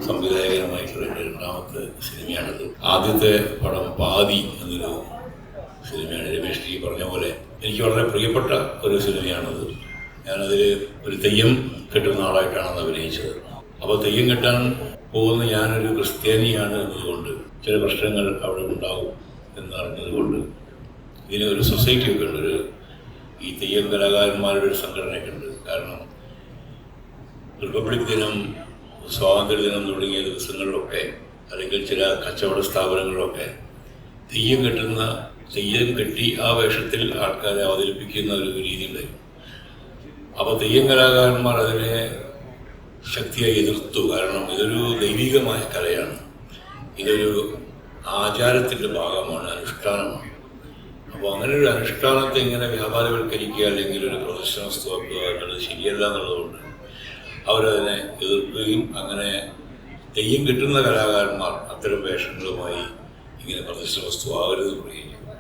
സംവിധായകനുമായിട്ടുള്ള എൻ്റെ 2ാമത്തെ സിനിമയാണിത്. ആദ്യത്തെ പടം പാതി എന്നൊരു സിനിമയാണ്. രമേഷ് ജി പറഞ്ഞ പോലെ എനിക്ക് വളരെ പ്രിയപ്പെട്ട ഒരു സിനിമയാണത്. ഞാനതിൽ ഒരു തെയ്യം കെട്ടുന്ന ആളായിട്ടാണ് അത് അഭിനയിച്ചത്. അപ്പോൾ തെയ്യം കെട്ടാൻ പോകുന്ന ഞാനൊരു ക്രിസ്ത്യാനിയാണ് എന്നതുകൊണ്ട് ചില പ്രശ്നങ്ങൾ അവിടെ ഉണ്ടാവും എന്നറിഞ്ഞതുകൊണ്ട് ഇതിന് ഒരു സൊസൈറ്റിയൊക്കെ ഉണ്ട്, ഈ തെയ്യം കലാകാരന്മാരുടെ ഒരു സംഘടനയൊക്കെ ഉണ്ട്. കാരണം റിപ്പബ്ലിക് ദിനം, സ്വാതന്ത്ര്യദിനം തുടങ്ങിയ ദിവസങ്ങളിലൊക്കെ അല്ലെങ്കിൽ ചില കച്ചവട സ്ഥാപനങ്ങളിലൊക്കെ തെയ്യം കെട്ടി ആ വേഷത്തിൽ ആൾക്കാരെ അവതരിപ്പിക്കുന്ന ഒരു രീതി ഉണ്ടായിരുന്നു. അപ്പോൾ തെയ്യം കലാകാരന്മാർ അതിനെ ശക്തിയായി എതിർത്തു. കാരണം ഇതൊരു ദൈവികമായ കലയാണ്, ഇതൊരു ആചാരത്തിൻ്റെ ഭാഗമാണ്, അനുഷ്ഠാനമാണ്. അപ്പോൾ അങ്ങനെ ഒരു അനുഷ്ഠാനത്തെ ഇങ്ങനെ വ്യാപാരവൽക്കരിക്കുക അല്ലെങ്കിൽ ഒരു പ്രദർശന വസ്തുവാക്കുക എന്നുള്ളത് ശരിയല്ല എന്നുള്ളതുകൊണ്ട് അവരതിനെ എതിർക്കുകയും അങ്ങനെ തെയ്യം കിട്ടുന്ന കലാകാരന്മാർ അത്തരം വേഷങ്ങളുമായി ഇങ്ങനെ പ്രദർശന വസ്തു ആവരുത് പറയുകയും ചെയ്തു.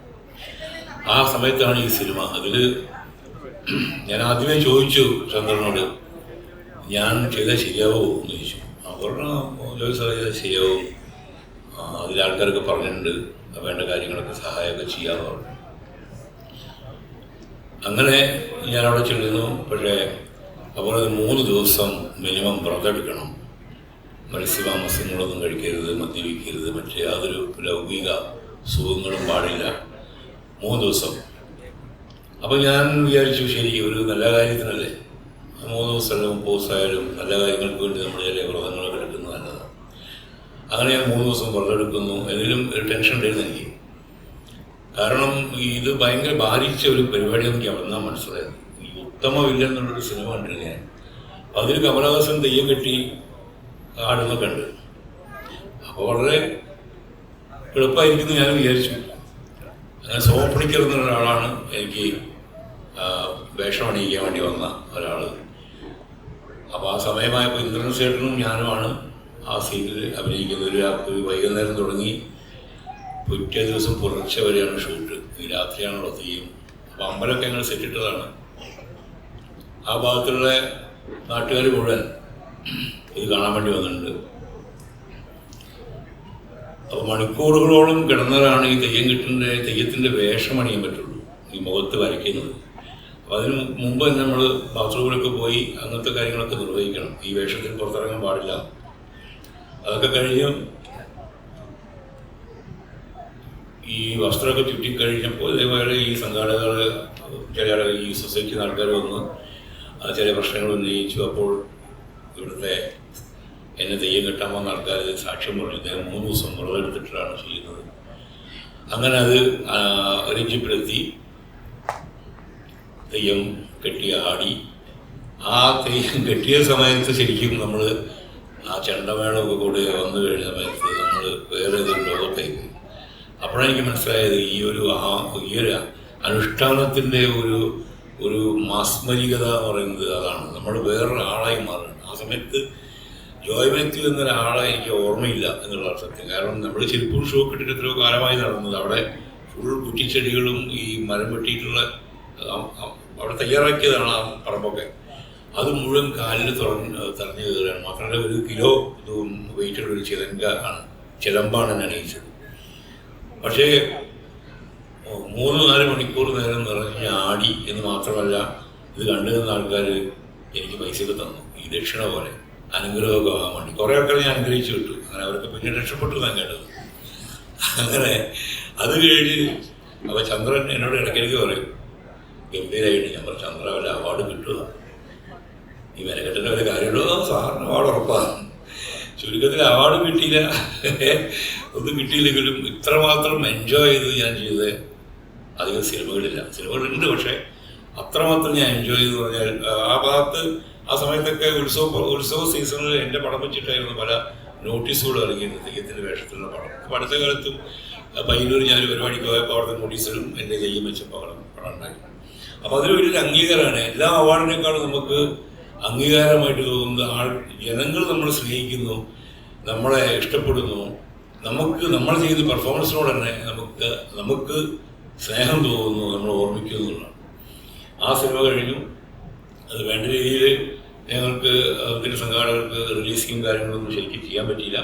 ആ സമയത്താണ് ഈ സിനിമ. അതിൽ ഞാൻ ആദ്യമേ ചോദിച്ചു ചന്ദ്രനോട്, ഞാൻ ചെയ്താൽ ശരിയാവോ എന്ന് ചോദിച്ചു. അവർ ചെയ്താൽ ശരിയാവും, അതിൽ ആൾക്കാരൊക്കെ പറഞ്ഞിട്ടുണ്ട്, വേണ്ട കാര്യങ്ങളൊക്കെ സഹായമൊക്കെ ചെയ്യാമെന്ന് പറഞ്ഞു. അങ്ങനെ ഞാനവിടെ ചെല്ലുന്നു. പക്ഷേ അവർ 3 ദിവസം മിനിമം വ്രതമെടുക്കണം, മത്സ്യമാംസങ്ങളൊന്നും കഴിക്കരുത്, മദ്യപിക്കരുത്, മറ്റേ യാതൊരു ലൗകിക സുഖങ്ങളും പാടില്ല, 3 ദിവസം. അപ്പോൾ ഞാൻ വിചാരിച്ചു, ശരി, ഒരു നല്ല കാര്യത്തിനല്ലേ, 3 ദിവസമല്ല 30 ദിവസമായാലും നല്ല കാര്യങ്ങൾക്ക് വേണ്ടി നമ്മൾ ചില വ്രതങ്ങളൊക്കെ എടുക്കുന്നത് നല്ലതാണ്. അങ്ങനെ ഞാൻ 3 ദിവസം വ്രതമെടുക്കുന്നു. എന്തെങ്കിലും ഒരു ടെൻഷൻ ഉണ്ടായിരുന്നു എനിക്ക്. കാരണം ഇത് ഭയങ്കര ബാധിച്ച ഒരു പരിപാടിയെന്ന് എനിക്ക് അവിടെ നിന്നാണ് മനസ്സിലായത്. ഈ ഉത്തമ വില്ലൻ എന്നുള്ളൊരു സിനിമ കണ്ടിരുന്നു ഞാൻ. അപ്പോൾ അതിൽ കമലഹാസൻ തെയ്യം കെട്ടി ആടുന്നൊക്കെ ഉണ്ട്. അപ്പോൾ വളരെ എളുപ്പമായിരിക്കുന്നു ഞാൻ വിചാരിച്ചു. അങ്ങനെ സോപ്പണിക്കർ എന്ന ഒരാളാണ് എനിക്ക് വേഷം അണിയിക്കാൻ വേണ്ടി വന്ന ഒരാൾ. അപ്പോൾ ആ സമയമായപ്പോൾ ഇന്ദ്രൻ ചേട്ടനും ഞാനുമാണ് ആ സീനിൽ അഭിനയിക്കുന്നത്. ഒരു വൈകുന്നേരം തുടങ്ങി പിറ്റേ ദിവസം പുലർച്ചെ വരെയാണ് ഷൂട്ട്. ഈ രാത്രിയാണല്ലോ തെയ്യം. അപ്പോൾ അമ്പലമൊക്കെ ഞങ്ങൾ സെറ്റിട്ടതാണ്. ആ ഭാഗത്തുള്ള നാട്ടുകാർ മുഴുവൻ ഇത് കാണാൻ വേണ്ടി വന്നിട്ടുണ്ട്. അപ്പോൾ മണിക്കൂറുകളോളം കിടന്നതാണ് ഈ തെയ്യത്തിൻ്റെ വേഷം അണിയാൻ പറ്റുള്ളൂ, ഈ മുഖത്ത് വരയ്ക്കുന്നത്. അപ്പോൾ അതിന് മുമ്പ് തന്നെ നമ്മൾ ബാത്റൂമിലൊക്കെ പോയി അങ്ങനത്തെ കാര്യങ്ങളൊക്കെ നിർവഹിക്കണം. ഈ വേഷത്തിൽ പുറത്തിറങ്ങാൻ പാടില്ല. അതൊക്കെ കഴിഞ്ഞ് ഈ വസ്ത്രമൊക്കെ ചുറ്റിക്കഴിഞ്ഞപ്പോൾ ഇതേപോലെ ഈ സംഘാടകർ, ചില ഈ സൊസൈറ്റിയിൽ ആൾക്കാർ വന്ന് ചില പ്രശ്നങ്ങൾ ഉന്നയിച്ചു. അപ്പോൾ ഇവിടുത്തെ എന്നെ തെയ്യം കെട്ടാൻ വന്ന ആൾക്കാർ സാക്ഷ്യം പറഞ്ഞു, അദ്ദേഹം 3 ദിവസം വ്രതമെടുത്തിട്ടാണ് ചെയ്യുന്നത്. അങ്ങനെ അത് രഞ്ജിപ്പെടുത്തി തെയ്യം കെട്ടി ആടി. ആ തെയ്യം കെട്ടിയ സമയത്ത് ശരിക്കും നമ്മൾ ആ ചെണ്ടമേളമൊക്കെ കൂടി വന്നു കഴിഞ്ഞ സമയത്ത് നമ്മൾ വേറെ ഏതൊരു ലോകത്തേക്ക്. അപ്പോഴെനിക്ക് മനസ്സിലായത് ഈ ഒരു അനുഷ്ഠാനത്തിൻ്റെ ഒരു മാസ്മരികത എന്ന് പറയുന്നത് അതാണ്. നമ്മൾ വേറൊരാളായി മാറുകയാണ്. ആ സമയത്ത് ജോയ് മാത്യു എന്നൊരാളെ എനിക്ക് ഓർമ്മയില്ല എന്നുള്ള സത്യം. കാരണം നമ്മൾ ചെരുപ്പൂർ ഷോ ഇട്ടിട്ട് എത്രയോ കാലമായി നടന്നത്. അവിടെ ഫുൾ കുറ്റിച്ചെടികളും ഈ മരം വെട്ടിയിട്ടുള്ള അവിടെ തയ്യാറാക്കിയതാണ് ആ പറമ്പൊക്കെ. അത് മുഴുവൻ കാലിൽ തറഞ്ഞു കയറുകയാണ്. മാത്രമല്ല 1 കിലോ വെയിറ്റുള്ള ഒരു ചിലമ്പാണ് ഞാൻ അണിയിച്ചത്. പക്ഷേ 3-4 മണിക്കൂർ നേരം നിറഞ്ഞ് ആടി എന്ന് മാത്രമല്ല, ഇത് കണ്ടു നിന്ന ആൾക്കാർ എനിക്ക് പൈസയൊക്കെ തന്നു, ഈ ദക്ഷിണ പോലെ അനുഗ്രഹമൊക്കെ ആകാൻ വേണ്ടി. കുറേ ആൾക്കാർ ഞാൻ അനുഗ്രഹിച്ചു വിട്ടു. അങ്ങനെ അവരൊക്കെ പിന്നീട് രക്ഷപ്പെട്ടു ഞാൻ കേട്ടത്. അങ്ങനെ അത് കഴിഞ്ഞ് അപ്പോൾ ചന്ദ്രൻ എന്നോട് ഇടയ്ക്കിടയ്ക്ക് പറയും, ഗംഭീരമായിട്ട്. ഞാൻ പറഞ്ഞു, ചന്ദ്ര വല്ല അവാർഡ് കിട്ടുക, ഈ വിലക്കെട്ടിൻ്റെ വല്ല കാര്യമുള്ളൂ, സാറിന് അവാർഡ് ഉറപ്പാണ്. ചുരുക്കത്തിൽ അവാർഡ് കിട്ടിയില്ല, ഒന്നും കിട്ടിയില്ലെങ്കിലും ഇത്രമാത്രം എൻജോയ് ചെയ്ത് ഞാൻ ചെയ്തത് അധികം സിനിമകളില്ല. സിനിമകളുണ്ട്, പക്ഷേ അത്രമാത്രം ഞാൻ എൻജോയ് ചെയ്തെന്ന് പറഞ്ഞാൽ ആ ഭാഗത്ത് ആ സമയത്തൊക്കെ ഉത്സവ സീസണിൽ എൻ്റെ പടം വെച്ചിട്ടായിരുന്നു പല നോട്ടീസുകൾ ഇറങ്ങിയിരുന്നു, തെയ്യത്തിൻ്റെ വേഷത്തിലുള്ള പടം. അപ്പോൾ അടുത്ത കാലത്തും പയ്യന്നൂർ ഞാനൊരു പരിപാടിക്ക് പോയപ്പോൾ അവിടുത്തെ നോട്ടീസിലും എൻ്റെ തെയ്യം വെച്ചപ്പോൾ പടം ഉണ്ടായി. അപ്പോൾ അതൊരു വലിയൊരു അംഗീകാരമാണ്. എല്ലാ അവാർഡിനേക്കാളും നമുക്ക് അംഗീകാരമായിട്ട് തോന്നുന്നത് ജനങ്ങൾ നമ്മളെ സ്നേഹിക്കുന്നു, നമ്മളെ ഇഷ്ടപ്പെടുന്നു, നമ്മൾ ചെയ്യുന്ന പെർഫോമൻസിനോട് തന്നെ നമുക്ക് സ്നേഹം തോന്നുന്നു, നമ്മൾ ഓർമ്മിക്കുന്നുള്ളതാണ്. ആ സിനിമ കഴിഞ്ഞു. അത് വേണ്ട രീതിയിൽ ഞങ്ങൾക്ക് അതിൻ്റെ സംഘാടകർക്ക് റിലീസിങ്ങും കാര്യങ്ങളൊന്നും ശരിക്കും ചെയ്യാൻ പറ്റിയില്ല.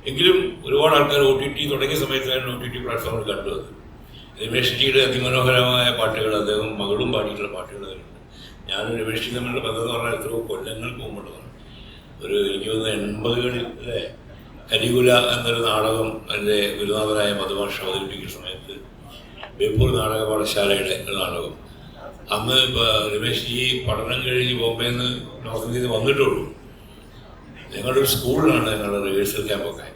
എങ്കിലും ഒരുപാട് ആൾക്കാർ OTT തുടങ്ങിയ സമയത്തായിരുന്നു OTT പ്ലാറ്റ്ഫോമിൽ കണ്ടു. അത് രമേഷ് ജിയുടെ അതിമനോഹരമായ പാട്ടുകൾ, അദ്ദേഹം മകളും പാടിയിട്ടുള്ള പാട്ടുകൾ അതിലുണ്ട്. ഞാനും രമേഷ് ജി തമ്മിലുള്ള ബന്ധം എന്ന് പറഞ്ഞാൽ എത്രയോ കൊല്ലങ്ങൾക്ക് മുമ്പുള്ളതാണ്. എനിക്ക് തോന്നുന്നു 80-കളിൽ അല്ലേ, കരികുല എന്നൊരു നാടകം എൻ്റെ ഗുരുനാഥനായ മധുമാഷ അവതരിപ്പിക്കുന്ന സമയത്ത് ബേപ്പൂർ നാടക പാഠശാലയുടെ ഒരു നാടകം. അന്ന് രമേഷ് ജി പഠനം കഴിഞ്ഞ് ബോംബെയിൽ നിന്ന് നോർത്ത് ഇന്ത്യയിൽ നിന്ന് വന്നിട്ടുള്ളൂ. ഞങ്ങളുടെ ഒരു സ്കൂളിലാണ് ഞങ്ങളുടെ റിഹേഴ്സൽ ക്യാമ്പൊക്കെ.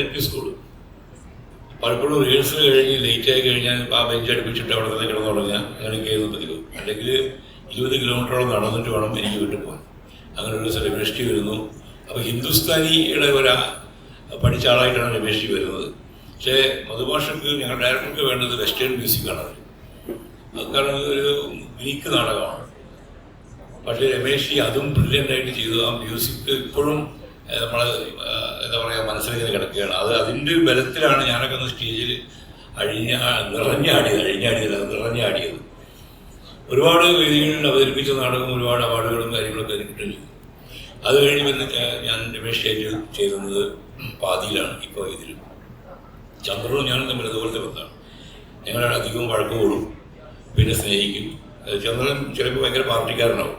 LP school. പലപ്പോഴും റിഹേഴ്സൽ കഴിഞ്ഞ് ലേറ്റായി കഴിഞ്ഞാൽ ആ ബെഞ്ച് അടുപ്പിച്ചിട്ട് അവിടെ തന്നെ കിടന്നു തുടങ്ങാൻ അങ്ങനെയൊക്കെയായിരുന്നു പതിവ്. അല്ലെങ്കിൽ 20 കിലോമീറ്ററോളം നടന്നിട്ട് വേണം എനിക്ക് വീട്ടിൽ പോകാൻ. അങ്ങനെ ഒരു ദിവസം രമേഷ് ജി വരുന്നു. അപ്പോൾ ഹിന്ദുസ്ഥാനിയുടെ പഠിച്ച ആളായിട്ടാണ് രമേഷ് ജി വരുന്നത്. പക്ഷേ മധുഭാഷക്ക് ഞങ്ങൾ ഡയറക്ടർക്ക് വേണ്ടത് വെസ്റ്റേൺ മ്യൂസിക്കാണ്. അത് കാരണം ഒരു ഗ്രീക്ക് നാടകമാണ്. പക്ഷേ രമേഷ് ജി അതും ബ്രില്യൻ്റായിട്ട് ചെയ്തു. ആ മ്യൂസിക് ഇപ്പോഴും നമ്മളെ എന്താ പറയുക മനസ്സിലേക്ക് കിടക്കുകയാണ്. അതിൻ്റെ ബലത്തിലാണ് ഞാനൊക്കെ ഒന്ന് സ്റ്റേജിൽ നിറഞ്ഞാടിയത്. ഒരുപാട് വേദികളിൽ അവതരിപ്പിച്ച നാടകം ഒരുപാട് അവാർഡുകളും കാര്യങ്ങളൊക്കെ എനിക്ക് കിട്ടുകയും ചെയ്തു. അത് കഴിഞ്ഞ് പിന്നെ ഞാൻ രമേഷ് ചെയ്തത് പാതിയിലാണ്. ഇപ്പോൾ ഇതിൽ ചന്ദ്രനും ഞാനും തമ്മിൽ അതുപോലത്തെ ബന്ധമാണ്. ഞങ്ങൾ അധികവും വഴക്ക് കൂടും, പിന്നെ സ്നേഹിക്കും. ചന്ദ്രൻ ചിലപ്പോൾ ഭയങ്കര പാർട്ടിക്കാരനാവും,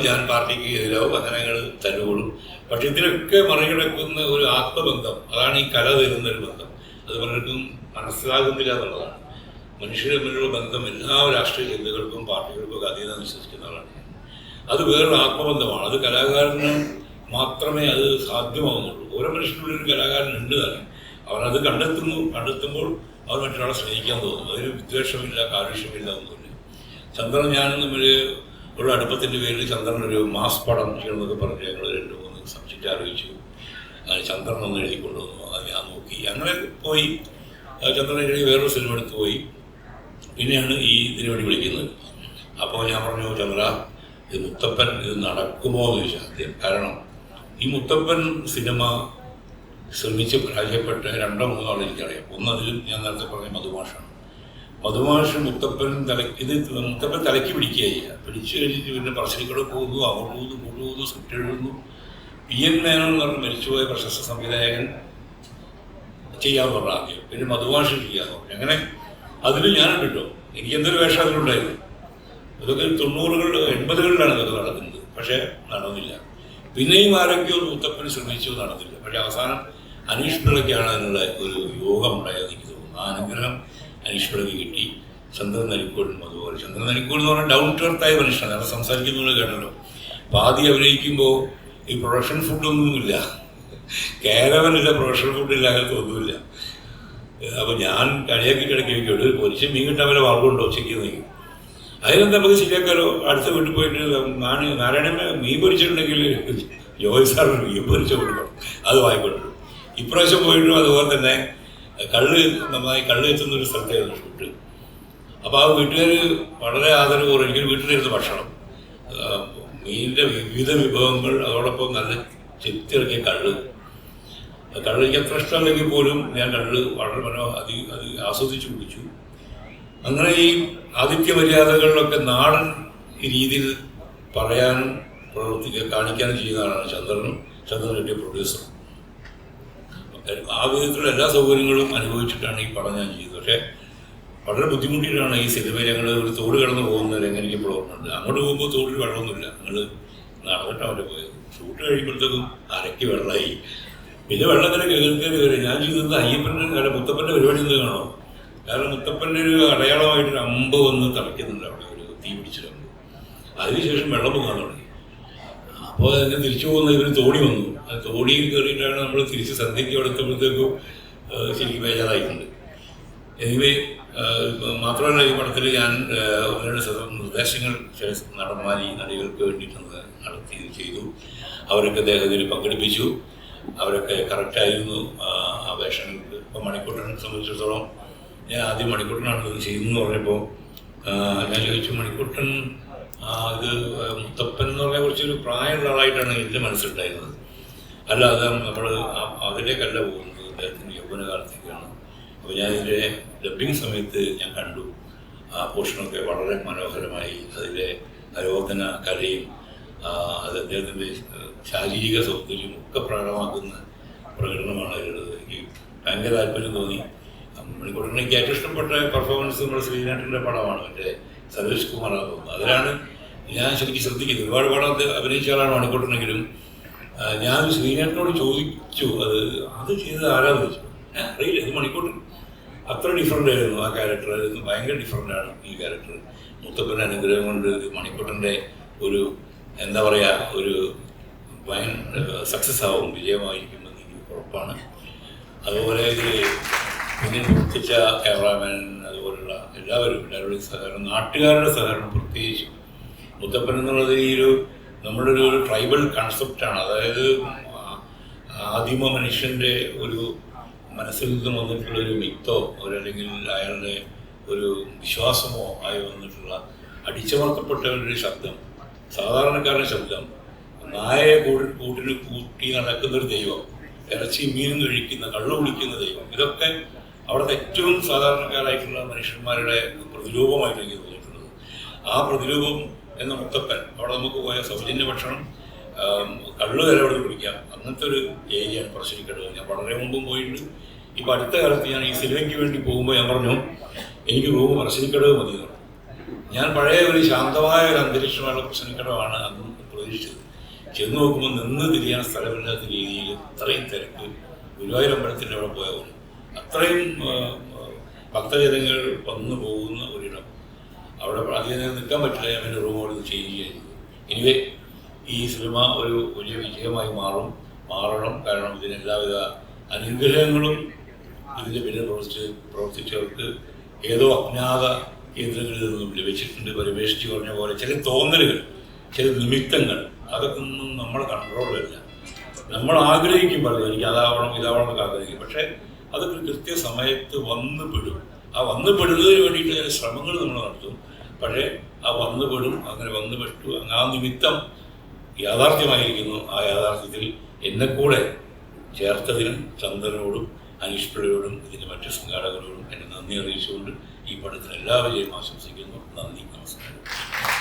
ഞാൻ പാർട്ടിക്ക് എതിരാവും. അങ്ങനെ ഞങ്ങൾ തല്ലുകൊള്ളും. പക്ഷെ ഇതിലൊക്കെ മറികടക്കുന്ന ഒരു ആത്മബന്ധം, അതാണ് ഈ കല തരുന്നൊരു ബന്ധം. അത് പലർക്കും മനസ്സിലാകുന്നില്ല എന്നുള്ളതാണ്. മനുഷ്യർ തമ്മിലുള്ള ബന്ധം എല്ലാ രാഷ്ട്രീയ ചിന്തകൾക്കും പാർട്ടികൾക്കും ഒക്കെ അതീതം വിശ്വസിക്കുന്ന ആളാണ്. അത് വേറൊരു ആത്മബന്ധമാണ്. അത് കലാകാരന് മാത്രമേ അത് സാധ്യമാകുന്നുള്ളൂ. ഓരോ മനുഷ്യനുള്ളിൽ ഒരു കലാകാരനുണ്ട് തന്നെ. അവനത് കണ്ടെത്തുമ്പോൾ അവർ മറ്റൊരാളെ സ്നേഹിക്കാൻ തോന്നും. അതിന് വിദ്വേഷമില്ല, കാലുഷ്യമില്ല ഒന്നുമില്ല. ചന്ദ്രൻ ഞാനും തമ്മിൽ ഉള്ള അടുപ്പത്തിൻ്റെ പേരിൽ ചന്ദ്രൻ ഒരു മാസ് പടം ചെയ്യണമെന്നൊക്കെ പറഞ്ഞ് ഞങ്ങൾ 2-3 സബ്ജക്റ്റ് ആലോചിച്ചു. ചന്ദ്രൻ ഒന്ന് എഴുതി കൊണ്ടുവന്നു. അത് ഞാൻ നോക്കി. അങ്ങനെ പോയി ചന്ദ്രൻ എഴുതി വേറൊരു സിനിമ എടുത്ത് പോയി. പിന്നെയാണ് ഈ ഇതിനു വേണ്ടി വിളിക്കുന്നത്. അപ്പോൾ ഞാൻ പറഞ്ഞു, ചന്ദ്ര ഇത് മുത്തപ്പൻ ഇത് നടക്കുമോ എന്ന് ചോദിച്ചാൽ ആദ്യം. കാരണം ഈ മുത്തപ്പൻ സിനിമ ശ്രമിച്ച് പരാജയപ്പെട്ട 2-3 ആൾ എനിക്കറിയാം. ഒന്ന് അതിലും ഞാൻ നേരത്തെ പറഞ്ഞ മധുമാഷാണ്. മധുമാഷ് മുത്തപ്പൻ തലയ്ക്ക് പിടിച്ചു കഴിഞ്ഞിട്ട് പിന്നെ പറശ്ശിനിക്കട പോകുന്നു, അങ്ങോട്ട് പോകുന്നു, സ്ക്രിപ്റ്റ് എഴുതുന്നു. PN മേനോൻ എന്ന് പറഞ്ഞ മരിച്ചുപോയ പ്രശസ്ത സംവിധായകൻ ചെയ്യാമെന്ന് പറഞ്ഞ ആദ്യം. പിന്നെ മധുമാഷ് ചെയ്യാമെന്ന് പറഞ്ഞു. അങ്ങനെ അതിൽ ഞാനും കിട്ടും. എനിക്ക് എന്തൊരു വേഷം അതിലുണ്ടായിരുന്നു. അതൊക്കെ 90-കളിൽ 80-കളിലാണ് ഇതൊക്കെ നടക്കുന്നത്. പക്ഷേ നടന്നില്ല. പിന്നെയും ആരൊക്കെയോ മുത്തപ്പന് ശ്രമിച്ചു, നടന്നില്ല. പക്ഷേ അവസാനം അനീഷ് പിള്ളയ്ക്കാണ് അതിനുള്ള ഒരു യോഗം ഉണ്ടായത് എനിക്ക് തോന്നുന്നു. ആ അനുഗ്രഹം അനീഷ് പിള്ളയ്ക്ക് കിട്ടി. ചന്ദ്രൻ നരിക്കോടും അതുപോലെ. ചന്ദ്രൻ നരിക്കോട് എന്ന് പറഞ്ഞാൽ ഡൗൺ ടു എർത്തായ മനുഷ്യനാണ്. അവിടെ സംസാരിക്കുന്നത് കേട്ടല്ലോ. പാതി അഭിനയിക്കുമ്പോൾ ഈ പ്രൊഡക്ഷൻ ഫുഡൊന്നുമില്ല, കേരളമില്ല, പ്രൊഡക്ഷൻ ഫുഡില്ല, അങ്ങനത്തെ ഒന്നുമില്ല. അപ്പോൾ ഞാൻ കളിയാക്കി കിടക്കി ഒരു പൊരിച്ച മീൻ കിട്ടാൻ വരെ മാർഗമുണ്ടോ ചെക്ക് നീക്കും. അതിനെന്താ നമുക്ക് ശരിയാക്കാലോ. അടുത്ത വീട്ടിൽ പോയിട്ട് നാരായണ മീൻ പൊരിച്ചിട്ടുണ്ടെങ്കിൽ ജോയ് സാറിന് മീൻ പൊരിച്ച് കൊടുക്കണം, അത് വാങ്ങിക്കൊണ്ടു. ഇപ്രാവശ്യം പോയിട്ടും അതുപോലെ തന്നെ നന്നായി കള്ള് എത്തുന്നൊരു സ്ഥലത്തായിരുന്നു ഷൂട്ട്. അപ്പോൾ ആ വീട്ടുകാർ വളരെ ആദരവ്. എനിക്കൊരു വീട്ടിലിരുന്ന് ഭക്ഷണം, മീനിൻ്റെ വിവിധ വിഭവങ്ങൾ, അതോടൊപ്പം നല്ല ചെത്തിറക്കിയ കള്ള് എനിക്ക് അത്ര ഇഷ്ടമല്ലെങ്കിൽ പോലും ഞാൻ കള്ള് വളരെ അത് ആസ്വദിച്ച് കുടിച്ചു. അങ്ങനെ ഈ ആതിഥ്യ മര്യാദകളിലൊക്കെ നാടൻ രീതിയിൽ പറയാനും കാണിക്കാനും ചെയ്യുന്ന ആളാണ് ചന്ദ്രൻ കിട്ടിയ പ്രൊഡ്യൂസർ. ആ വിധത്തിലുള്ള എല്ലാ സൗകര്യങ്ങളും അനുഭവിച്ചിട്ടാണ് ഈ പടം ഞാൻ ചെയ്തത്. പക്ഷേ വളരെ ബുദ്ധിമുട്ടിയിട്ടാണ് ഈ സിനിമയിൽ ഞങ്ങൾ ഒരു തോട് കടന്ന് പോകുന്നത്. എങ്ങനെ എനിക്ക് ഇപ്പോൾ ഓർമ്മയുണ്ട്. അങ്ങോട്ട് പോകുമ്പോൾ തോടിൽ വെള്ളമൊന്നുമില്ല, ഞങ്ങൾ നടന്നിട്ടാണ് അവിടെ പോയത്. ഷൂട്ട് കഴിയുമ്പോഴത്തേക്കും അരയ്ക്ക് വെള്ളമായി. പിന്നെ വെള്ളത്തിന് കയറി വരും. ഞാൻ ചെയ്തത് മുത്തപ്പൻ്റെ പരിപാടി എന്ത് കാണോ. കാരണം മുത്തപ്പൻ്റെ ഒരു അടയാളമായിട്ടൊരു അമ്പ് വന്ന് തളയ്ക്കുന്നുണ്ട് അവിടെ, ഒരു തീ പിടിച്ചിട്ടുണ്ട്. അതിനുശേഷം വെള്ളം പോകാൻ തുടങ്ങി. അപ്പോൾ അതിന് തിരിച്ചു പോകുന്ന ഇവർ തോണി വന്നു. ആ തോണിയിൽ കയറിയിട്ടാണ് നമ്മൾ തിരിച്ച് സന്ധ്യയ്ക്ക് എടുത്തപ്പോഴത്തേക്കും ശരിക്കും ബേജാറായിട്ടുണ്ട്. എനിവേ മാത്രമല്ല ഈ പടത്തിൽ ഞാൻ 1-2 നിർദ്ദേശങ്ങൾ ചില നടികൾക്ക് വേണ്ടിയിട്ട് ചെയ്തു. അവരൊക്കെ അദ്ദേഹത്തിൽ പങ്കെടുപ്പിച്ചു. അവരൊക്കെ കറക്റ്റായിരുന്നു ആ വേഷങ്ങൾക്ക്. ഇപ്പോൾ മണിക്കൂട്ടനെ സംബന്ധിച്ചിടത്തോളം ഞാൻ ആദ്യം മണിക്കൂട്ടനാണ് ഇത് ചെയ്യുന്നതെന്ന് പറഞ്ഞപ്പോൾ ഞാൻ ചോദിച്ചു, മണിക്കൂട്ടൻ ഇത് മുത്തപ്പൻ എന്ന് പറഞ്ഞ കുറച്ചൊരു പ്രായമുള്ള ആളായിട്ടാണ് എൻ്റെ മനസ്സിലുണ്ടായിരുന്നത്. അല്ലാതെ നമ്മൾ അതിലേക്കല്ല പോകുന്നത്, അദ്ദേഹത്തിൻ്റെ യൗവനകാലത്തേക്കാണ്. അപ്പോൾ ഞാൻ ഇതിൻ്റെ ഡബ്ബിങ് സമയത്ത് ഞാൻ കണ്ടു ആ പോർഷനൊക്കെ വളരെ മനോഹരമായി. അതിലെ ആയോധന കലയും അത് അദ്ദേഹത്തിൻ്റെ ശാരീരിക സൗന്ദര്യം ഒക്കെ പ്രകടമാക്കുന്ന പ്രകടനമാണ് അതിലുള്ളത്. എനിക്ക് ഭയങ്കര താല്പര്യം തോന്നി. മണിക്കൂറിന് എനിക്ക് ഏറ്റവും ഇഷ്ടപ്പെട്ട പെർഫോമൻസ് നമ്മുടെ ശ്രീനാഥിൻ്റെ പടമാണ്, മറ്റേ സതീഷ് കുമാറാണ് തോന്നുന്നത്. അതിലാണ് ഞാൻ ശരിക്കും ശ്രദ്ധിക്കുന്നത്. ഒരുപാട് പടം അഭിനയിച്ച ആളാണ് മണിക്കൂറിനെങ്കിലും ഞാൻ ശ്രീനാഥിനോട് ചോദിച്ചു അത് ചെയ്തത് ആരാന്ന് ചോദിച്ചു. അറിയില്ല, ഇത് മണിക്കൂട്ടൻ. അത്ര ഡിഫറൻ്റ് ആയിരുന്നു ആ ക്യാരക്ടർ. ഭയങ്കര ഡിഫറൻ്റാണ് ഈ ക്യാരക്ടർ. മുത്തപ്പൻ്റെ അനുഗ്രഹം കൊണ്ട് മണിക്കൂട്ടൻ്റെ ഒരു എന്താ പറയുക ഒരു സക്സസ് ആവും, വിജയമായിരിക്കുമെന്ന് എനിക്ക് ഉറപ്പാണ്. അതുപോലെ പിന്നെ പ്രത്യേകിച്ച ക്യാമറാമാൻ അതുപോലുള്ള എല്ലാവരുടെയും സഹകരണം, നാട്ടുകാരുടെ സഹകരണം പ്രത്യേകിച്ചും മുത്തപ്പൻ എന്നുള്ളത് ഈ നമ്മുടെ ഒരു ട്രൈബൽ കൺസെപ്റ്റാണ്. അതായത് ആദിമ മനുഷ്യൻ്റെ ഒരു മനസ്സിൽ നിന്ന് വന്നിട്ടുള്ളൊരു മിത്തോ അല്ലെങ്കിൽ അയാളുടെ ഒരു വിശ്വാസമോ ആയി വന്നിട്ടുള്ള അടിച്ചമർത്തപ്പെട്ടവരുടെ ശബ്ദം, സാധാരണക്കാരുടെ ശബ്ദം, നായയെ കൂട്ടിന് കൂട്ടി നടക്കുന്നൊരു ദൈവം, ഇറച്ചി മീനും കഴിക്കുന്ന, കള്ളു കുടിക്കുന്ന ദൈവം, ഇതൊക്കെ അവിടുത്തെ ഏറ്റവും സാധാരണക്കാരായിട്ടുള്ള മനുഷ്യന്മാരുടെ പ്രതിരൂപമായിട്ട് എനിക്ക് തോന്നിയിട്ടുള്ളത്. ആ പ്രതിരൂപം എന്ന മുത്തപ്പൻ അവിടെ നമുക്ക് പോയ സൗജന്യ ഭക്ഷണം, കള്ളു വരെ അവിടെ കുടിക്കാം, അങ്ങനത്തെ ഒരു ഏരിയയാണ് പറശ്ശിനിക്കടവ്. ഞാൻ വളരെ മുമ്പും പോയിട്ടുണ്ട്. ഇപ്പം അടുത്ത കാലത്ത് ഞാൻ ഈ സിനിമയ്ക്ക് വേണ്ടി പോകുമ്പോൾ ഞാൻ പറഞ്ഞു എനിക്ക് റൂം പറശ്ശിനിക്കടവ് മതി എന്ന് പറഞ്ഞു. ഞാൻ പഴയ ഒരു ശാന്തമായ ഒരു അന്തരീക്ഷമുള്ള പറശ്ശിനിക്കടവാണ് അന്ന് പ്രതീക്ഷിച്ചത്. ചെന്ന് നോക്കുമ്പോൾ നിന്ന് തിരിയാൻ സ്ഥലമില്ലാത്ത രീതിയിൽ ഇത്രയും തിരക്ക്, ഗുരുവായൂർ അമ്പലത്തിൻ്റെ അവിടെ പോയാൽ അത്രയും ഭക്തജനങ്ങൾ വന്നു പോകുന്ന ഒരിടം. അവിടെ അധികം നേരം നിൽക്കാൻ പറ്റില്ല. ഞാൻ എൻ്റെ റൂം അവിടെ ചേഞ്ച് ചെയ്യുന്നത്. എനിവേ ഈ സിനിമ ഒരു വലിയ വിജയമായി മാറണം. കാരണം ഇതിന് എല്ലാവിധ അനുഗ്രഹങ്ങളും ഇതിൻ്റെ പിന്നിൽ പ്രവർത്തിച്ചവർക്ക് ഏതോ അജ്ഞാത കേന്ദ്രങ്ങളിൽ നിന്നും ലഭിച്ചിട്ടുണ്ട്. പരിവേഷിച്ച് പറഞ്ഞ പോലെ ചില തോന്നലുകൾ, ചില നിമിത്തങ്ങൾ, അതൊക്കെ ഒന്നും നമ്മുടെ കൺട്രോളിലല്ല. നമ്മൾ ആഗ്രഹിക്കുമ്പോൾ എനിക്ക് അതാവണം ഇതാവണം എന്നൊക്കെ ആഗ്രഹിക്കും. പക്ഷേ അതൊക്കെ കൃത്യസമയത്ത് വന്നുപെടും. ആ വന്നുപെടുന്നതിന് വേണ്ടിയിട്ട് ചില ശ്രമങ്ങൾ നമ്മൾ നടത്തും. പക്ഷേ ആ വന്നുപെടും. അങ്ങനെ വന്നുപെട്ടു. ആ നിമിത്തം യാഥാർത്ഥ്യമായിരിക്കുന്നു. ആ യാഥാർത്ഥ്യത്തിൽ എന്നെ കൂടെ ചേർത്തതിനും ചന്ദ്രനോടും അനീഷ് പിള്ളയോടും ഇതിൻ്റെ മറ്റ് സംഘാടകരോടും എന്നെ നന്ദി അറിയിച്ചുകൊണ്ട് ഈ പടത്തിന് എല്ലാ വിജയം ആശംസിക്കുന്നു. നന്ദി, നമസ്കാരം.